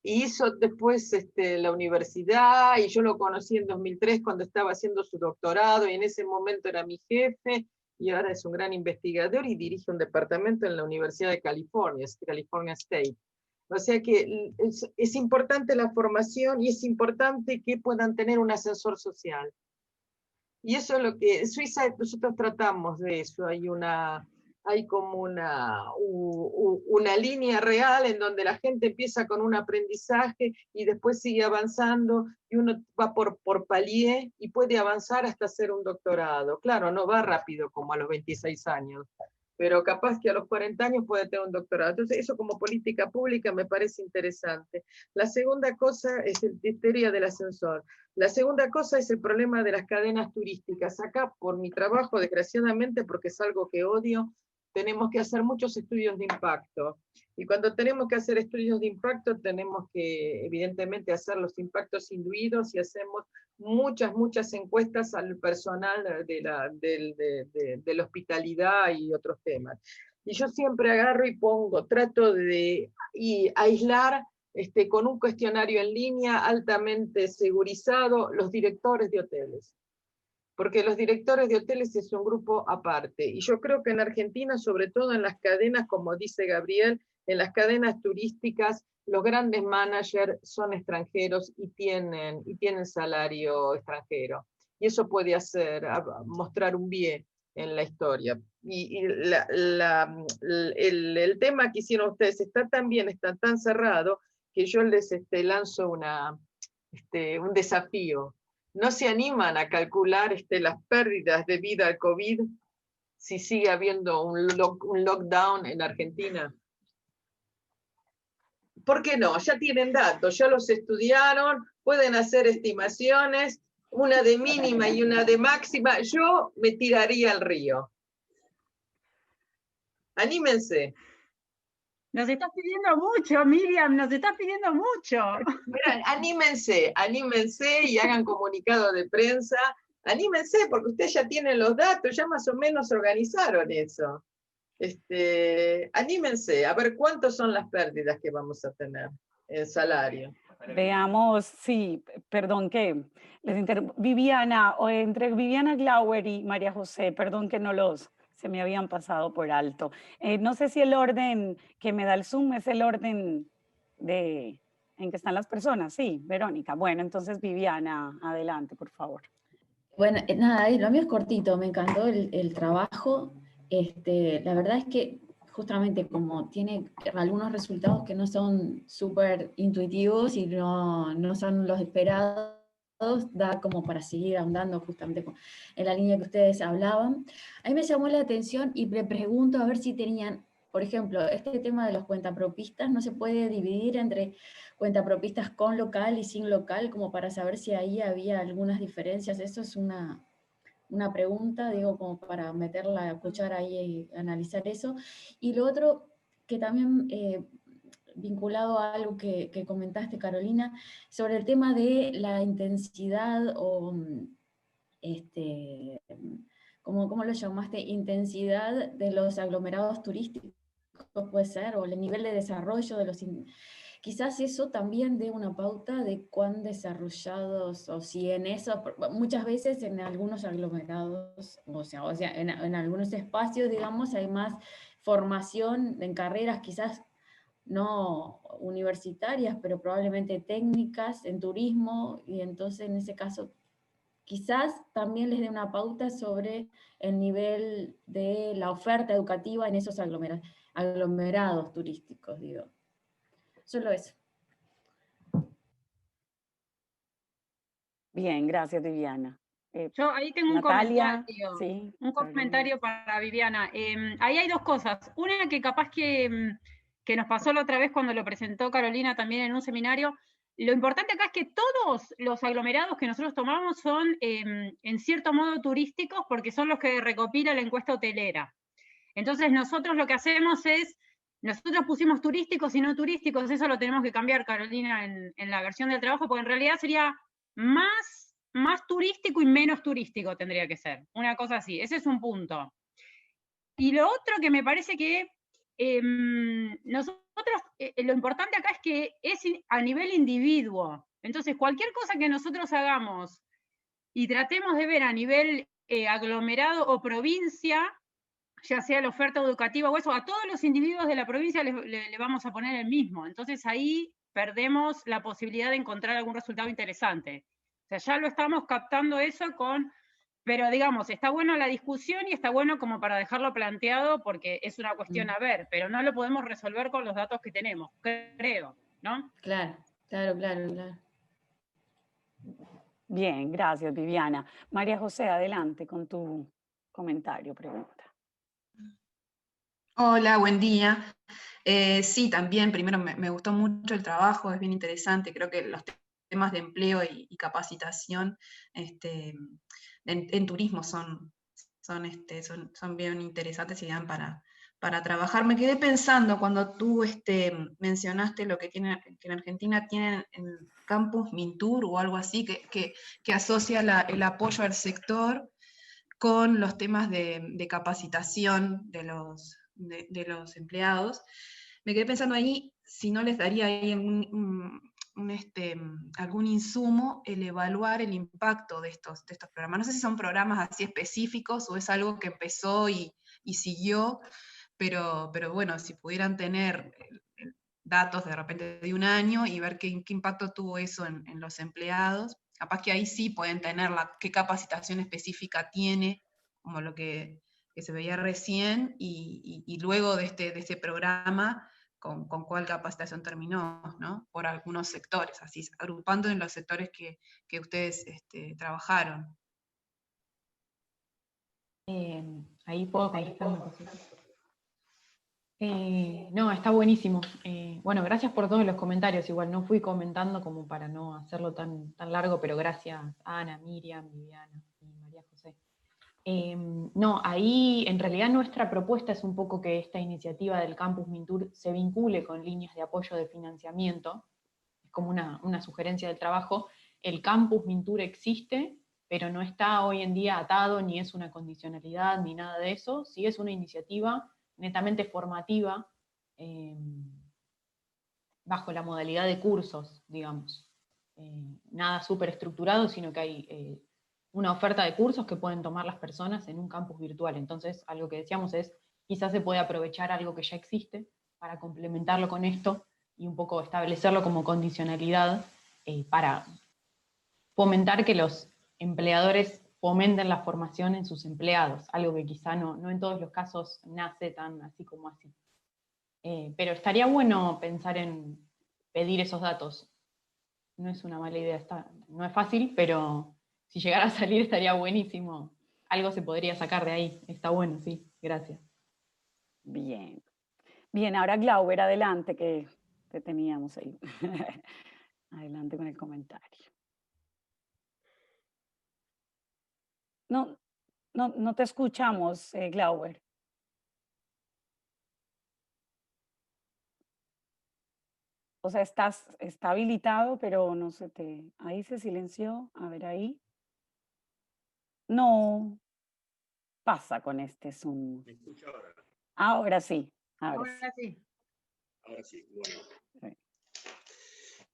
Y hizo después la universidad, y yo lo conocí en 2003 cuando estaba haciendo su doctorado, y en ese momento era mi jefe, y ahora es un gran investigador y dirige un departamento en la Universidad de California, California State. O sea que es importante la formación y es importante que puedan tener un ascensor social. Y eso es lo que Suiza, nosotros tratamos de eso. Hay como una línea real en donde la gente empieza con un aprendizaje y después sigue avanzando y uno va por palier y puede avanzar hasta hacer un doctorado. Claro, no va rápido como a los 26 años, pero capaz que a los 40 años puede tener un doctorado. Entonces eso como política pública me parece interesante. La segunda cosa es la teoría del ascensor. La segunda cosa es el problema de las cadenas turísticas. Acá, por mi trabajo, desgraciadamente, porque es algo que odio, tenemos que hacer muchos estudios de impacto. Y cuando tenemos que hacer estudios de impacto, tenemos que, evidentemente, hacer los impactos induidos y hacemos muchas encuestas al personal de la hospitalidad y otros temas. Y yo siempre agarro y trato de aislar con un cuestionario en línea altamente segurizado los directores de hoteles. Porque los directores de hoteles es un grupo aparte. Y yo creo que en Argentina, sobre todo en las cadenas, como dice Gabriel, en las cadenas turísticas, los grandes managers son extranjeros y tienen salario extranjero. Y eso puede mostrar un bien en la historia. Y el tema que hicieron ustedes está tan bien, está tan cerrado, que yo les lanzo un desafío. ¿No se animan a calcular las pérdidas debido al COVID si sigue habiendo un lockdown en Argentina? ¿Por qué no? Ya tienen datos, ya los estudiaron, pueden hacer estimaciones, una de mínima y una de máxima. Yo me tiraría al río. Anímense. Nos estás pidiendo mucho, Miriam, nos estás pidiendo mucho. Mira, anímense y hagan comunicado de prensa. Anímense, porque ustedes ya tienen los datos, ya más o menos organizaron eso. Anímense, a ver cuántos son las pérdidas que vamos a tener en salario. Veamos, sí, perdón que Viviana, o entre Viviana Glauer y María José, perdón que se me habían pasado por alto. No sé si el orden que me da el Zoom es el orden en que están las personas. Sí, Verónica. Bueno, entonces Viviana, adelante, por favor. Bueno, nada, lo mío es cortito, me encantó el trabajo. La verdad es que justamente como tiene algunos resultados que no son súper intuitivos y no son los esperados, da como para seguir ahondando justamente en la línea que ustedes hablaban. A mí me llamó la atención y me pregunto a ver si tenían por ejemplo, este tema de los cuentapropistas no se puede dividir entre cuentapropistas con local y sin local, como para saber si ahí había algunas diferencias. Eso es una pregunta, digo, como para meter la cuchara ahí y analizar eso. Y lo otro, que también vinculado a algo que comentaste, Carolina, sobre el tema de la intensidad o, ¿cómo lo llamaste? Intensidad de los aglomerados turísticos, puede ser, o el nivel de desarrollo de los... Quizás eso también dé una pauta de cuán desarrollados, o si en eso, muchas veces en algunos aglomerados, o sea en algunos espacios, digamos, hay más formación en carreras quizás no universitarias, pero probablemente técnicas, en turismo, y entonces en ese caso quizás también les dé una pauta sobre el nivel de la oferta educativa en esos aglomerados turísticos, digo. Solo eso. Bien, gracias, Viviana. Yo ahí tengo Natalia, un comentario para Viviana. Ahí hay dos cosas. Una que capaz que nos pasó la otra vez cuando lo presentó Carolina también en un seminario. Lo importante acá es que todos los aglomerados que nosotros tomamos son en cierto modo turísticos porque son los que recopila la encuesta hotelera. Entonces nosotros lo que hacemos es, nosotros pusimos turísticos y no turísticos, eso lo tenemos que cambiar, Carolina, en la versión del trabajo, porque en realidad sería más turístico y menos turístico tendría que ser, una cosa así, ese es un punto. Y lo otro que me parece que nosotros, lo importante acá es que es a nivel individuo, entonces cualquier cosa que nosotros hagamos y tratemos de ver a nivel aglomerado o provincia, ya sea la oferta educativa o eso, a todos los individuos de la provincia le vamos a poner el mismo, entonces ahí perdemos la posibilidad de encontrar algún resultado interesante. O sea, ya lo estamos captando eso pero digamos, está bueno la discusión y está bueno como para dejarlo planteado porque es una cuestión a ver, pero no lo podemos resolver con los datos que tenemos, creo, ¿no? Claro. Bien, gracias, Viviana. María José, adelante con tu comentario, pregunta. Hola, buen día. Sí, también, primero me gustó mucho el trabajo, es bien interesante, creo que los temas de empleo y capacitación en turismo son bien interesantes y dan para trabajar. Me quedé pensando cuando tú mencionaste lo que en Argentina tienen en Campus Mintur o algo así, que asocia el apoyo al sector con los temas de capacitación de los empleados. Me quedé pensando ahí si no les daría ahí algún insumo el evaluar el impacto de estos programas. No sé si son programas así específicos o es algo que empezó y siguió, pero bueno, si pudieran tener datos de repente de un año y ver qué impacto tuvo eso en los empleados, capaz que ahí sí pueden tener qué capacitación específica tiene, como lo que se veía recién, y luego de este programa, con cuál capacitación terminó, ¿no? Por algunos sectores, así, agrupando en los sectores que ustedes trabajaron. Ahí puedo contestar una cosita. No, está buenísimo. Bueno, gracias por todos los comentarios. Igual no fui comentando como para no hacerlo tan largo, pero gracias a Ana, Miriam, Viviana y María José. No, ahí en realidad nuestra propuesta es un poco que esta iniciativa del Campus Mintur se vincule con líneas de apoyo de financiamiento. Es como una sugerencia del trabajo. El Campus Mintur existe, pero no está hoy en día atado, ni es una condicionalidad, ni nada de eso. Sí es una iniciativa netamente formativa, bajo la modalidad de cursos, digamos. Nada súper estructurado, sino que hay una oferta de cursos que pueden tomar las personas en un campus virtual. Entonces, algo que decíamos es, quizás se puede aprovechar algo que ya existe para complementarlo con esto y un poco establecerlo como condicionalidad para fomentar que los empleadores fomenten la formación en sus empleados, algo que quizá no en todos los casos nace tan así como así. Pero estaría bueno pensar en pedir esos datos. No es una mala idea, no es fácil, pero si llegara a salir estaría buenísimo. Algo se podría sacar de ahí, está bueno, sí, gracias. Bien. Bien, ahora Glauber, adelante, que te teníamos ahí. Adelante con el comentario. No, no te escuchamos, Glauber. O sea, está habilitado, pero no se te... Ahí se silenció. A ver, ahí. No pasa con este Zoom. ¿Me escucha ahora? Ahora sí, ahora sí. Ahora sí. Ahora sí, bueno.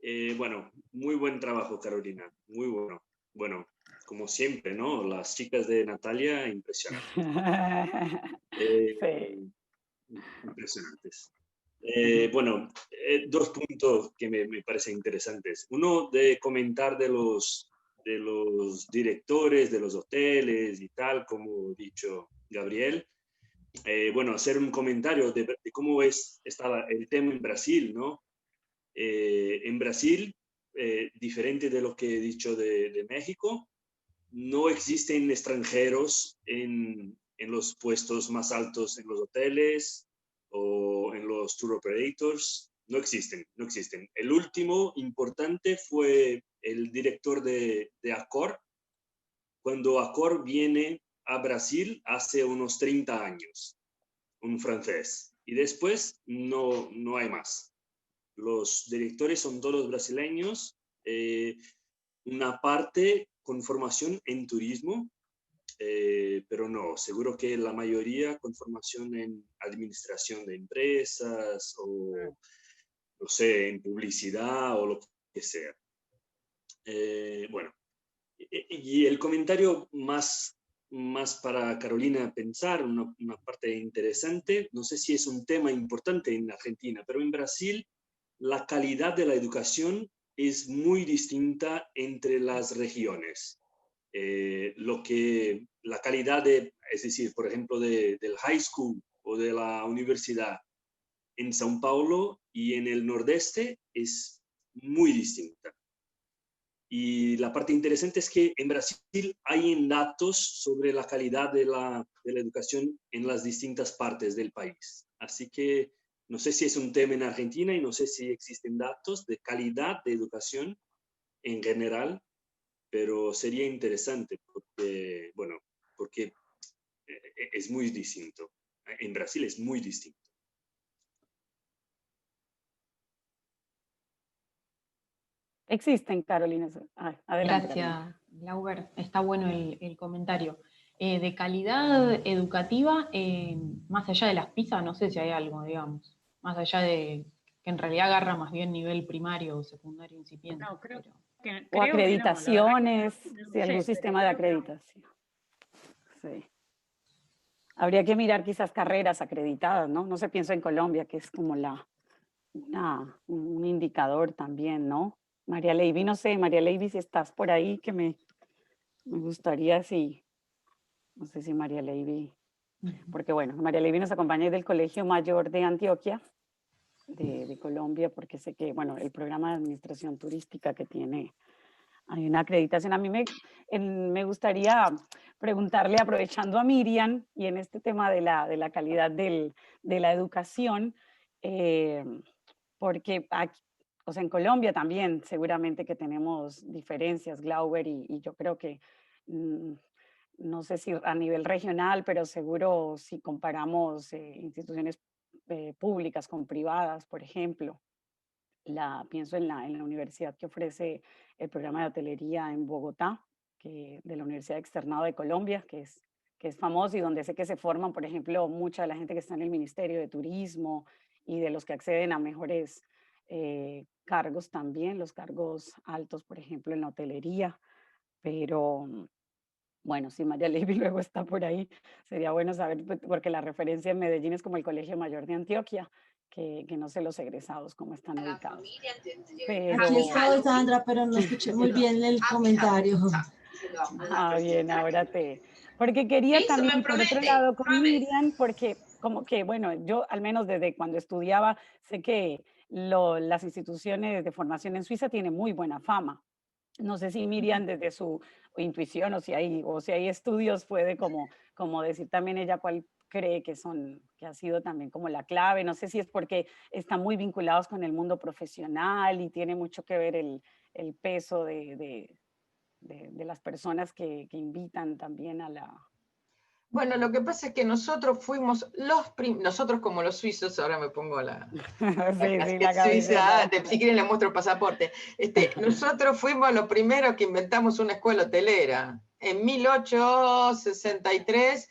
Sí. Bueno, muy buen trabajo, Carolina, muy bueno. Bueno, como siempre, ¿no? Las chicas de Natalia, impresionantes. Sí. Impresionantes. Bueno, dos puntos que me parecen interesantes. Uno, de comentar de los directores de los hoteles y tal, como ha dicho Gabriel. Bueno, hacer un comentario de cómo está el tema en Brasil, ¿no? En Brasil, diferente de lo que he dicho de México, no existen extranjeros en los puestos más altos en los hoteles o en los tour operators. No existen, no existen. El último importante fue el director de Accor, cuando Accor viene a Brasil hace unos 30 años, un francés. Y después no hay más. Los directores son todos brasileños, una parte con formación en turismo, pero no, seguro que la mayoría con formación en administración de empresas o, no sé, en publicidad o lo que sea. Bueno, y el comentario más para Carolina pensar, una parte interesante, no sé si es un tema importante en Argentina, pero en Brasil la calidad de la educación es muy distinta entre las regiones. La calidad es decir, por ejemplo, del high school o de la universidad en São Paulo y en el nordeste es muy distinta. Y la parte interesante es que en Brasil hay datos sobre la calidad de la educación en las distintas partes del país. Así que no sé si es un tema en Argentina y no sé si existen datos de calidad de educación en general, pero sería interesante porque, bueno, porque es muy distinto. En Brasil es muy distinto. Existen, Carolina. Adelante. Gracias, Glauber. Está bueno el comentario. De calidad educativa, más allá de las PISA, no sé si hay algo, digamos. Más allá de que en realidad agarra más bien nivel primario o secundario incipiente. No, creo que O acreditaciones, no, sí, algún sé, sistema de acreditación. Sí. Habría que mirar quizás carreras acreditadas, ¿no? No se piensa en Colombia, que es como un indicador también, ¿no? María Leyvi, no sé, María Leyvi, si estás por ahí, que me gustaría, no sé si María Leyvi, porque bueno, María Leyvi nos acompaña del Colegio Mayor de Antioquia, de Colombia, porque sé que, bueno, el programa de administración turística que tiene, hay una acreditación. A mí me gustaría preguntarle, aprovechando a Miriam, y en este tema de la calidad de la educación, porque aquí, o sea, en Colombia también seguramente que tenemos diferencias, Glauber, y yo creo que, no sé si a nivel regional, pero seguro si comparamos instituciones públicas con privadas, por ejemplo, pienso en la universidad que ofrece el programa de hotelería en Bogotá, de la Universidad Externado de Colombia, que es famoso y donde sé que se forman, por ejemplo, mucha de la gente que está en el Ministerio de Turismo y de los que acceden a mejores cargos también, los cargos altos, por ejemplo, en la hotelería. Pero bueno, si María Leyvi luego está por ahí, sería bueno saber, porque la referencia en Medellín es como el Colegio Mayor de Antioquia, que no sé los egresados cómo están ubicados. Pero... Aquí estoy, Sandra, pero no escuché muy bien el comentario. Bien, ahora porque quería también, por otro lado, con Miriam, porque como que, bueno, yo al menos desde cuando estudiaba, sé que las instituciones de formación en Suiza tienen muy buena fama. No sé si Miriam desde su intuición o si hay estudios puede como decir también ella cree que ha sido también como la clave. No sé si es porque están muy vinculados con el mundo profesional y tiene mucho que ver el peso de las personas que invitan también a la... Bueno, lo que pasa es que nosotros fuimos nosotros como los suizos, ahora me pongo la suiza, si quieren les muestro el pasaporte. Nosotros fuimos los primeros que inventamos una escuela hotelera. En 1863,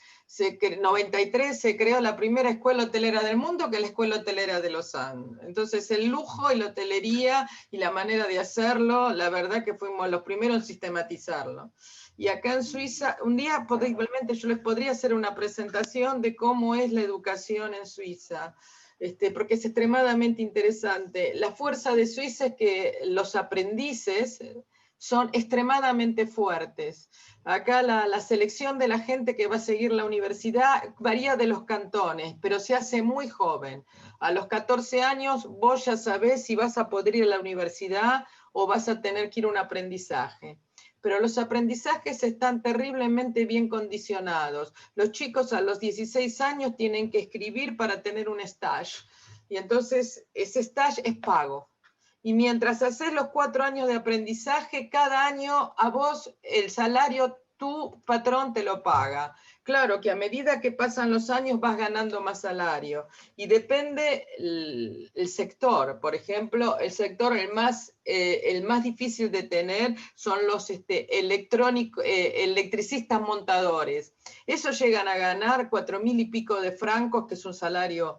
93 se creó la primera escuela hotelera del mundo, que es la Escuela Hotelera de Lausanne. Entonces el lujo y la hotelería y la manera de hacerlo, la verdad que fuimos los primeros en sistematizarlo. Y acá en Suiza, un día igualmente yo les podría hacer una presentación de cómo es la educación en Suiza, porque es extremadamente interesante. La fuerza de Suiza es que los aprendices son extremadamente fuertes. Acá la selección de la gente que va a seguir la universidad varía de los cantones, pero se hace muy joven. A los 14 años vos ya sabés si vas a poder ir a la universidad o vas a tener que ir a un aprendizaje. Pero los aprendizajes están terriblemente bien condicionados. Los chicos a los 16 años tienen que escribir para tener un stage. Y entonces ese stage es pago. Y mientras haces los 4 años de aprendizaje, cada año a vos el salario tu patrón te lo paga. Claro que a medida que pasan los años vas ganando más salario. Y depende el sector. Por ejemplo, el sector el más difícil de tener son los electricistas montadores. Esos llegan a ganar 4.000 y pico de francos, que es un salario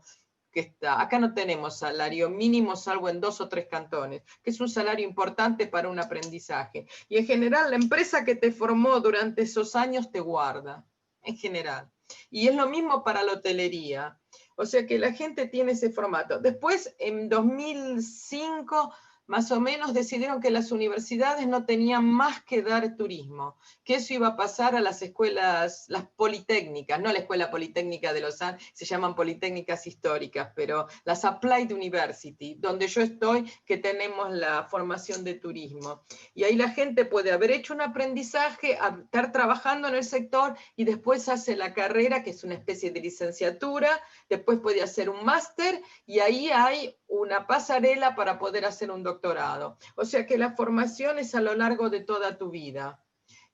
que está. Acá no tenemos salario mínimo, salvo en 2 o 3 cantones, que es un salario importante para un aprendizaje. Y en general, la empresa que te formó durante esos años te guarda, en general. Y es lo mismo para la hotelería. O sea que la gente tiene ese formato. Después, en 2005, más o menos, decidieron que las universidades no tenían más que dar turismo, que eso iba a pasar a las escuelas, las politécnicas, no la Escuela Politécnica de Lausanne, se llaman politécnicas históricas, pero las Applied University, donde yo estoy, que tenemos la formación de turismo. Y ahí la gente puede haber hecho un aprendizaje, estar trabajando en el sector y después hace la carrera, que es una especie de licenciatura, después puede hacer un máster y ahí hay una pasarela para poder hacer un doctorado. O sea que la formación es a lo largo de toda tu vida.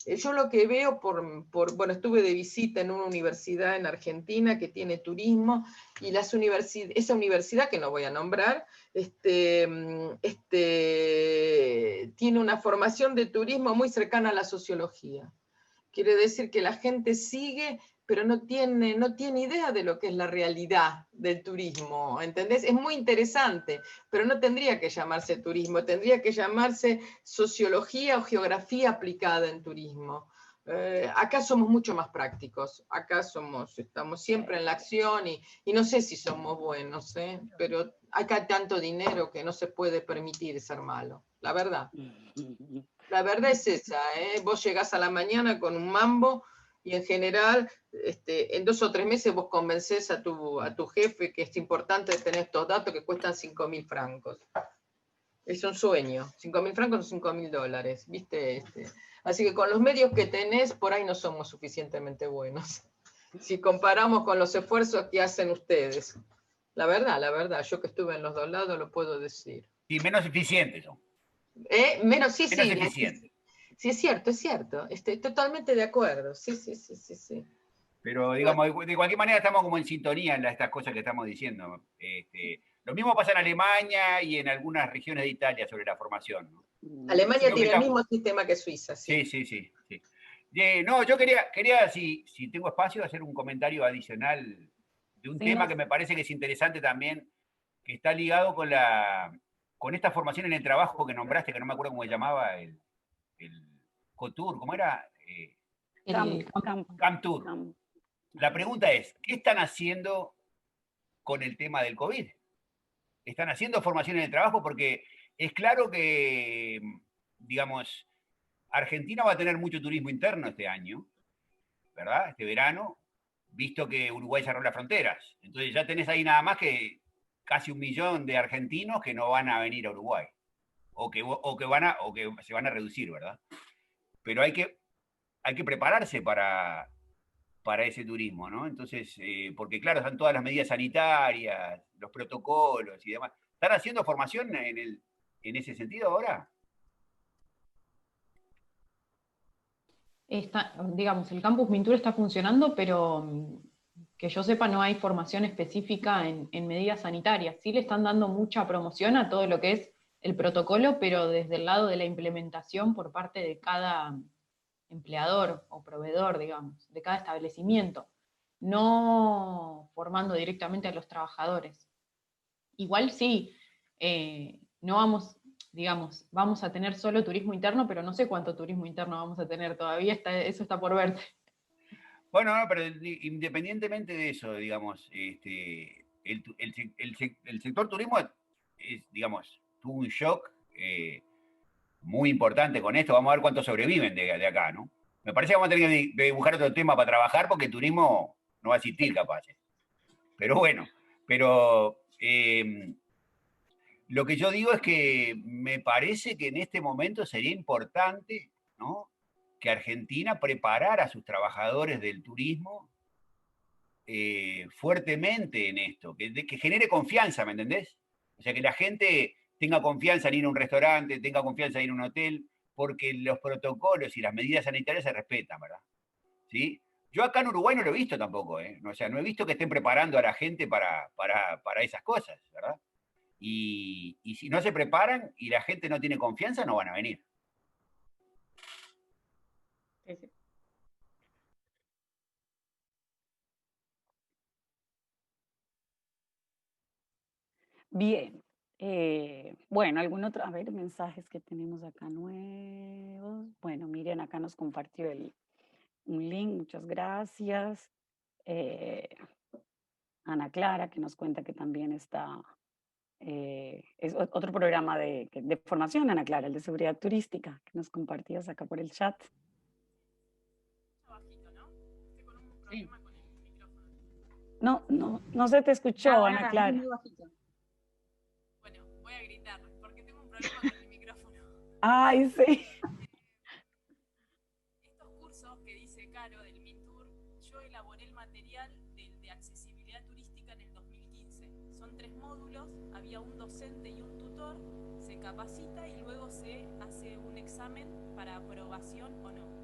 Yo lo que veo, bueno, estuve de visita en una universidad en Argentina que tiene turismo, y esa universidad, que no voy a nombrar, tiene una formación de turismo muy cercana a la sociología. Quiere decir que la gente sigue, pero no tiene idea de lo que es la realidad del turismo, ¿entendés? Es muy interesante, pero no tendría que llamarse turismo, tendría que llamarse sociología o geografía aplicada en turismo. Acá somos mucho más prácticos, acá estamos siempre en la acción y no sé si somos buenos, pero acá hay tanto dinero que no se puede permitir ser malo, la verdad. La verdad es esa, vos llegás a la mañana con un mambo y en general en 2 o 3 meses vos convencés a tu jefe que es importante tener estos datos que cuestan 5.000 francos. Es un sueño, 5.000 francos son 5.000 dólares, ¿viste? Así que con los medios que tenés, por ahí no somos suficientemente buenos. Si comparamos con los esfuerzos que hacen ustedes. La verdad, yo que estuve en los 2 lados lo puedo decir. Y menos eficientes son. Menos eficiente. Sí, es cierto. Estoy totalmente de acuerdo. Sí. Pero, digamos, de cualquier manera estamos como en sintonía en estas cosas que estamos diciendo. Lo mismo pasa en Alemania y en algunas regiones de Italia sobre la formación, ¿no? Alemania tiene el mismo sistema que Suiza, sí. Sí. No, yo quería si tengo espacio, hacer un comentario adicional de un tema que me parece que es interesante también, que está ligado con esta formación en el trabajo que nombraste, que no me acuerdo cómo se llamaba, el COTUR, ¿cómo era? CAMTUR. La pregunta es, ¿qué están haciendo con el tema del COVID? ¿Están haciendo formación en el trabajo? Porque es claro que, digamos, Argentina va a tener mucho turismo interno este año, ¿verdad? Este verano, visto que Uruguay cerró las fronteras. Entonces ya tenés ahí nada más que casi 1 millón de argentinos que no van a venir a Uruguay. O que se van a reducir, ¿verdad? Pero hay que prepararse para para ese turismo, ¿no? Entonces, porque claro, están todas las medidas sanitarias, los protocolos y demás. ¿Están haciendo formación en ese sentido ahora? Digamos, el Campus Mintur está funcionando, pero que yo sepa no hay formación específica en medidas sanitarias. Sí le están dando mucha promoción a todo lo que es el protocolo, pero desde el lado de la implementación por parte de cada empleador o proveedor, digamos, de cada establecimiento, no formando directamente a los trabajadores. Igual sí, no vamos, digamos, vamos a tener solo turismo interno, pero no sé cuánto turismo interno vamos a tener todavía, eso está por verse. Bueno, no, pero independientemente de eso, digamos, el sector turismo digamos, tuvo un shock muy importante con esto. Vamos a ver cuántos sobreviven de acá, ¿no? Me parece que vamos a tener que dibujar otro tema para trabajar porque el turismo no va a existir capaz. Pero bueno, lo que yo digo es que me parece que en este momento sería importante, ¿no?, que Argentina preparara a sus trabajadores del turismo fuertemente en esto, que genere confianza, ¿me entendés? O sea, que la gente tenga confianza en ir a un restaurante, tenga confianza en ir a un hotel, porque los protocolos y las medidas sanitarias se respetan, ¿verdad? ¿Sí? Yo acá en Uruguay no lo he visto tampoco, ¿eh? O sea, no he visto que estén preparando a la gente para esas cosas, ¿verdad? Y si no se preparan y la gente no tiene confianza, no van a venir. Sí, sí. Bien. Bueno, algún otro, a ver, mensajes que tenemos acá nuevos. Bueno, miren, acá nos compartió un link, muchas gracias. Ana Clara, que nos cuenta que también está, es otro programa de formación, Ana Clara, el de seguridad turística, que nos compartías acá por el chat. Sí. No se te escuchó, Ana Clara. Bueno, voy a gritar, porque tengo un problema con el micrófono. Ay, sí. Estos cursos que dice Caro del Mintur, yo elaboré el material de accesibilidad turística en el 2015. Son 3 módulos, había un docente y un tutor, se capacita y luego se hace un examen para aprobación o no.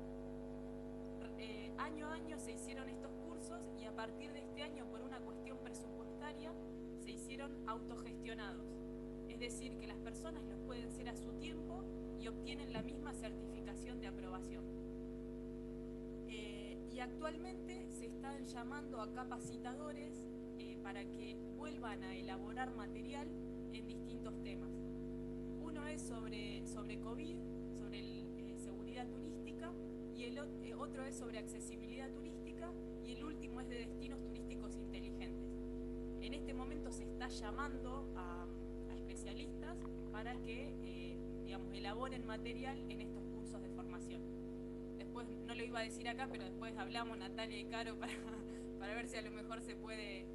Año a año se hicieron estos cursos y a partir de este año, por una cuestión presupuestaria, se hicieron autogestionados. Es decir, que las personas los pueden hacer a su tiempo y obtienen la misma certificación de aprobación. Y actualmente se están llamando a capacitadores para que vuelvan a elaborar material en distintos temas. Uno es sobre COVID, sobre seguridad turística, y el otro es sobre accesibilidad turística, y el último es de destinos turísticos inteligentes. En este momento se está llamando a especialistas para que digamos, elaboren material en estos cursos de formación. Después, no lo iba a decir acá, pero después hablamos Natalia y Caro para ver si a lo mejor se puede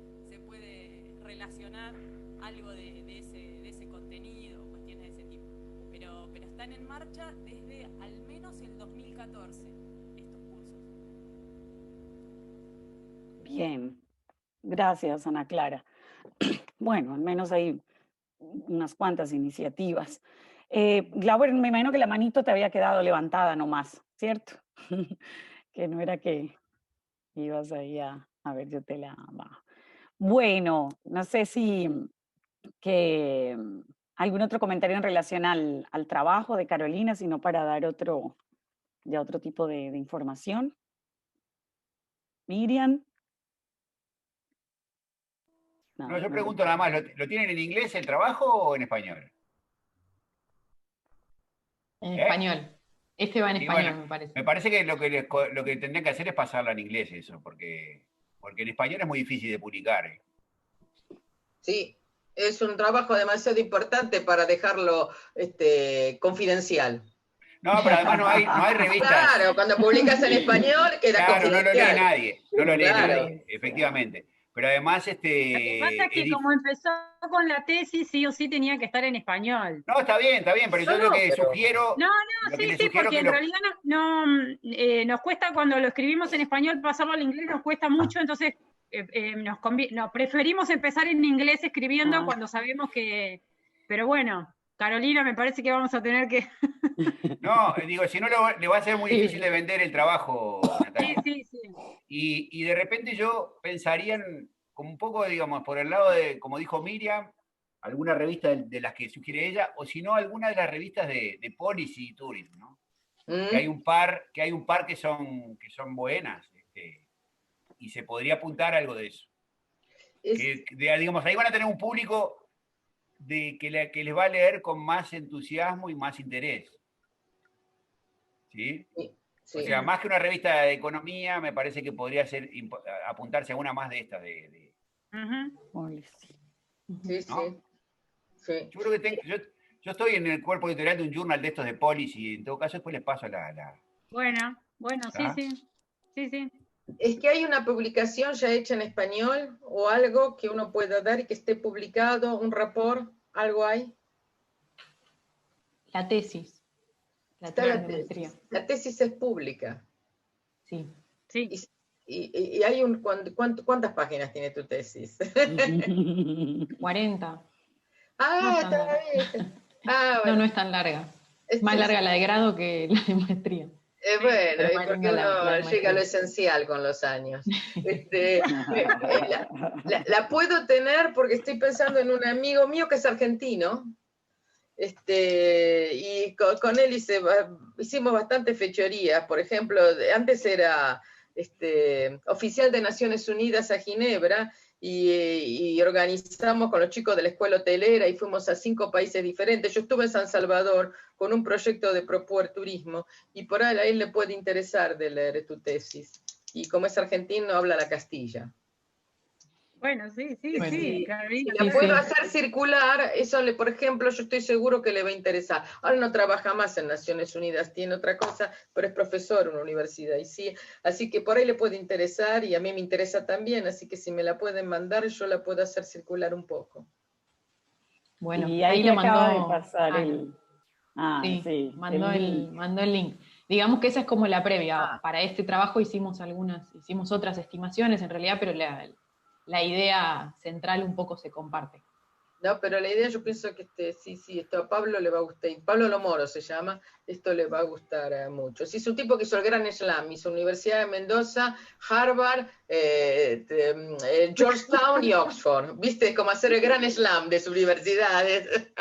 relacionar algo de ese contenido, cuestiones de ese tipo. Pero están en marcha desde al menos el 2014 estos cursos. Bien, gracias, Ana Clara. Bueno, al menos hay unas cuantas iniciativas. Glauber, me imagino que la manito te había quedado levantada nomás, ¿cierto? Que no era que ibas ahí a ver, yo te la bajo. Bueno, no sé si algún otro comentario en relación al trabajo de Carolina, sino para dar otro tipo de información. Miriam. No, yo pregunto nada más, ¿lo tienen en inglés el trabajo o en español? En español. Este va en español, bueno, me parece. Me parece que lo que tendrían que hacer es pasarlo en inglés eso, porque en español es muy difícil de publicar. Sí, es un trabajo demasiado importante para dejarlo confidencial. No, pero además no hay revistas. Claro, cuando publicas en español queda claro, confidencial. No lo lee nadie, efectivamente. Pero además, Lo que pasa es que como empezó con la tesis, sí o sí tenía que estar en español. No, está bien, pero yo lo que sugiero... No, lo que sí, le sí, sugiero porque que en realidad nos cuesta cuando lo escribimos en español pasarlo al inglés, nos cuesta mucho, entonces nos preferimos empezar en inglés escribiendo cuando sabemos que... Pero bueno, Carolina, me parece que vamos a tener que... No, digo, si no le va a ser muy difícil de vender el trabajo, Natalia. Sí. Y de repente yo pensaría como un poco, digamos, por el lado de, como dijo Miriam, alguna revista de las que sugiere ella, o si no, alguna de las revistas de Policy y Tourism, ¿no? Que hay un par que son buenas, y se podría apuntar algo de eso. Digamos, ahí van a tener un público que les va a leer con más entusiasmo y más interés. ¿Sí? Sí. O sea, más que una revista de economía, me parece que podría ser apuntarse a una más de estas. Sí. Yo creo que yo estoy en el cuerpo editorial de un journal de estos de Policy, y en todo caso después les paso la... Bueno, ¿Ah? sí. Es que hay una publicación ya hecha en español o algo que uno pueda dar y que esté publicado, un report, algo hay. La tesis. Está la tesis. La tesis es pública. Sí. Y hay ¿cuántas páginas tiene tu tesis? 40. Ah, está bien. Bueno. No es tan larga. Es más larga la de grado que la de maestría. Bueno, y porque uno llega a lo esencial con los años. La puedo tener porque estoy pensando en un amigo mío que es argentino, y con él hicimos bastantes fechorías. Por ejemplo, antes era oficial de Naciones Unidas a Ginebra, y organizamos con los chicos de la escuela hotelera y fuimos a 5 países diferentes. Yo estuve en San Salvador con un proyecto de Propuer Turismo, y por ahí a él le puede interesar de leer tu tesis. Y como es argentino, habla la Castilla. Bueno, sí, Carolina. Si la puedo hacer circular, eso, por ejemplo, yo estoy seguro que le va a interesar. Ahora no trabaja más en Naciones Unidas, tiene otra cosa, pero es profesor en una universidad, y sí, así que por ahí le puede interesar, y a mí me interesa también, así que si me la pueden mandar, yo la puedo hacer circular un poco. Bueno, y ahí le acaba de pasar el... mandó el link. Digamos que esa es como la previa. Para este trabajo hicimos otras estimaciones en realidad, pero la idea central un poco se comparte. No, pero la idea, yo pienso que esto a Pablo le va a gustar. Pablo Lomoro se llama, esto le va a gustar mucho. Sí, es un tipo que hizo el Gran Slam, hizo Universidad de Mendoza, Harvard, Georgetown y Oxford. ¿Viste? Como hacer el Gran Slam de sus universidades.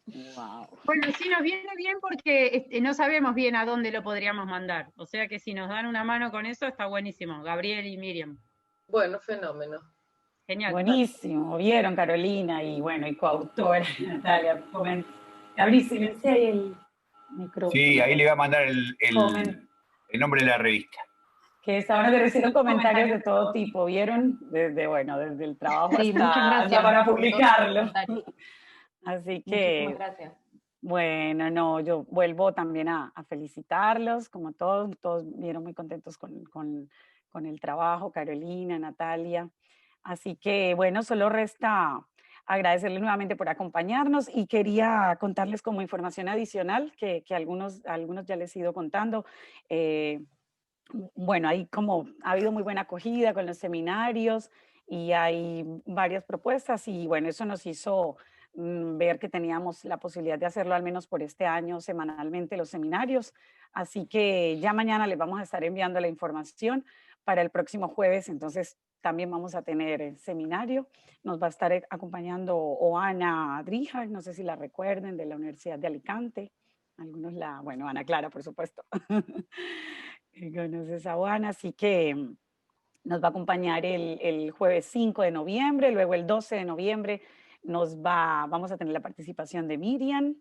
Wow. Bueno, sí nos viene bien porque no sabemos bien a dónde lo podríamos mandar. O sea que si nos dan una mano con eso, está buenísimo. Gabriel y Miriam. Bueno, fenómeno. Genial. Buenísimo, vieron Carolina y bueno, y coautora Natalia. Gabriel, silencia ahí el micrófono. Sí, ahí le voy a mandar el nombre de la revista. Que es ahora que recibieron comentarios de todo tipo, ¿vieron? Desde el trabajo hasta para publicarlo. Así que, muchísimas gracias. Bueno, no, yo vuelvo también a felicitarlos, como todos vieron muy contentos con el trabajo, Carolina, Natalia. Así que, bueno, solo resta agradecerles nuevamente por acompañarnos, y quería contarles como información adicional que algunos ya les he ido contando. Bueno, ha habido muy buena acogida con los seminarios y hay varias propuestas, y bueno, eso nos hizo ver que teníamos la posibilidad de hacerlo al menos por este año semanalmente los seminarios. Así que ya mañana les vamos a estar enviando la información para el próximo jueves. Entonces también vamos a tener seminario. Nos va a estar acompañando Oana Adrija, no sé si la recuerden, de la Universidad de Alicante. Algunos bueno, Ana Clara, por supuesto. Conoces a Oana, así que nos va a acompañar el jueves 5 de noviembre, luego el 12 de noviembre vamos a tener la participación de Miriam,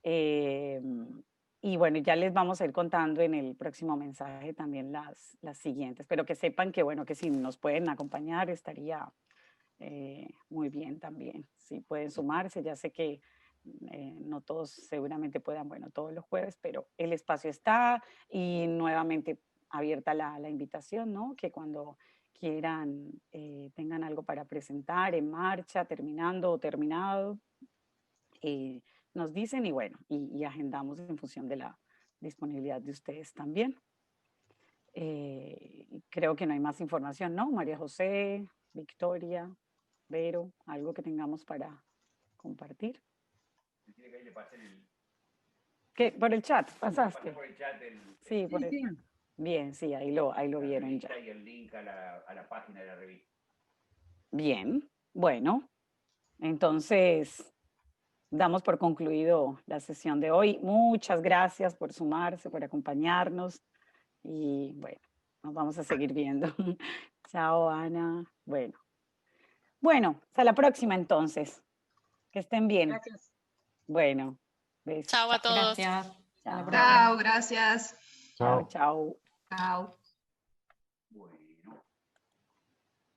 y bueno, ya les vamos a ir contando en el próximo mensaje también las siguientes, pero que sepan que bueno, que si nos pueden acompañar estaría muy bien también, si pueden sumarse. Ya sé que no todos seguramente puedan, bueno, todos los jueves, pero el espacio está, y nuevamente abierta la invitación, ¿no? Que cuando quieran, tengan algo para presentar en marcha, terminando o terminado, nos dicen y bueno, y agendamos en función de la disponibilidad de ustedes también. Creo que no hay más información, ¿no? María José, Victoria, Vero, algo que tengamos para compartir. ¿Qué? ¿Por el chat pasaste? Por el chat Sí, por el chat. Bien, sí, ahí lo vieron ya. Y el link a la página de la revista. Bien, bueno, entonces damos por concluido la sesión de hoy. Muchas gracias por sumarse, por acompañarnos y bueno, nos vamos a seguir viendo. Chao, Ana. Bueno, hasta la próxima entonces. Que estén bien. Gracias. Bueno, besos. Chao a todos. Gracias. Hasta la próxima. Chao, gracias. Chao, chao. Chao.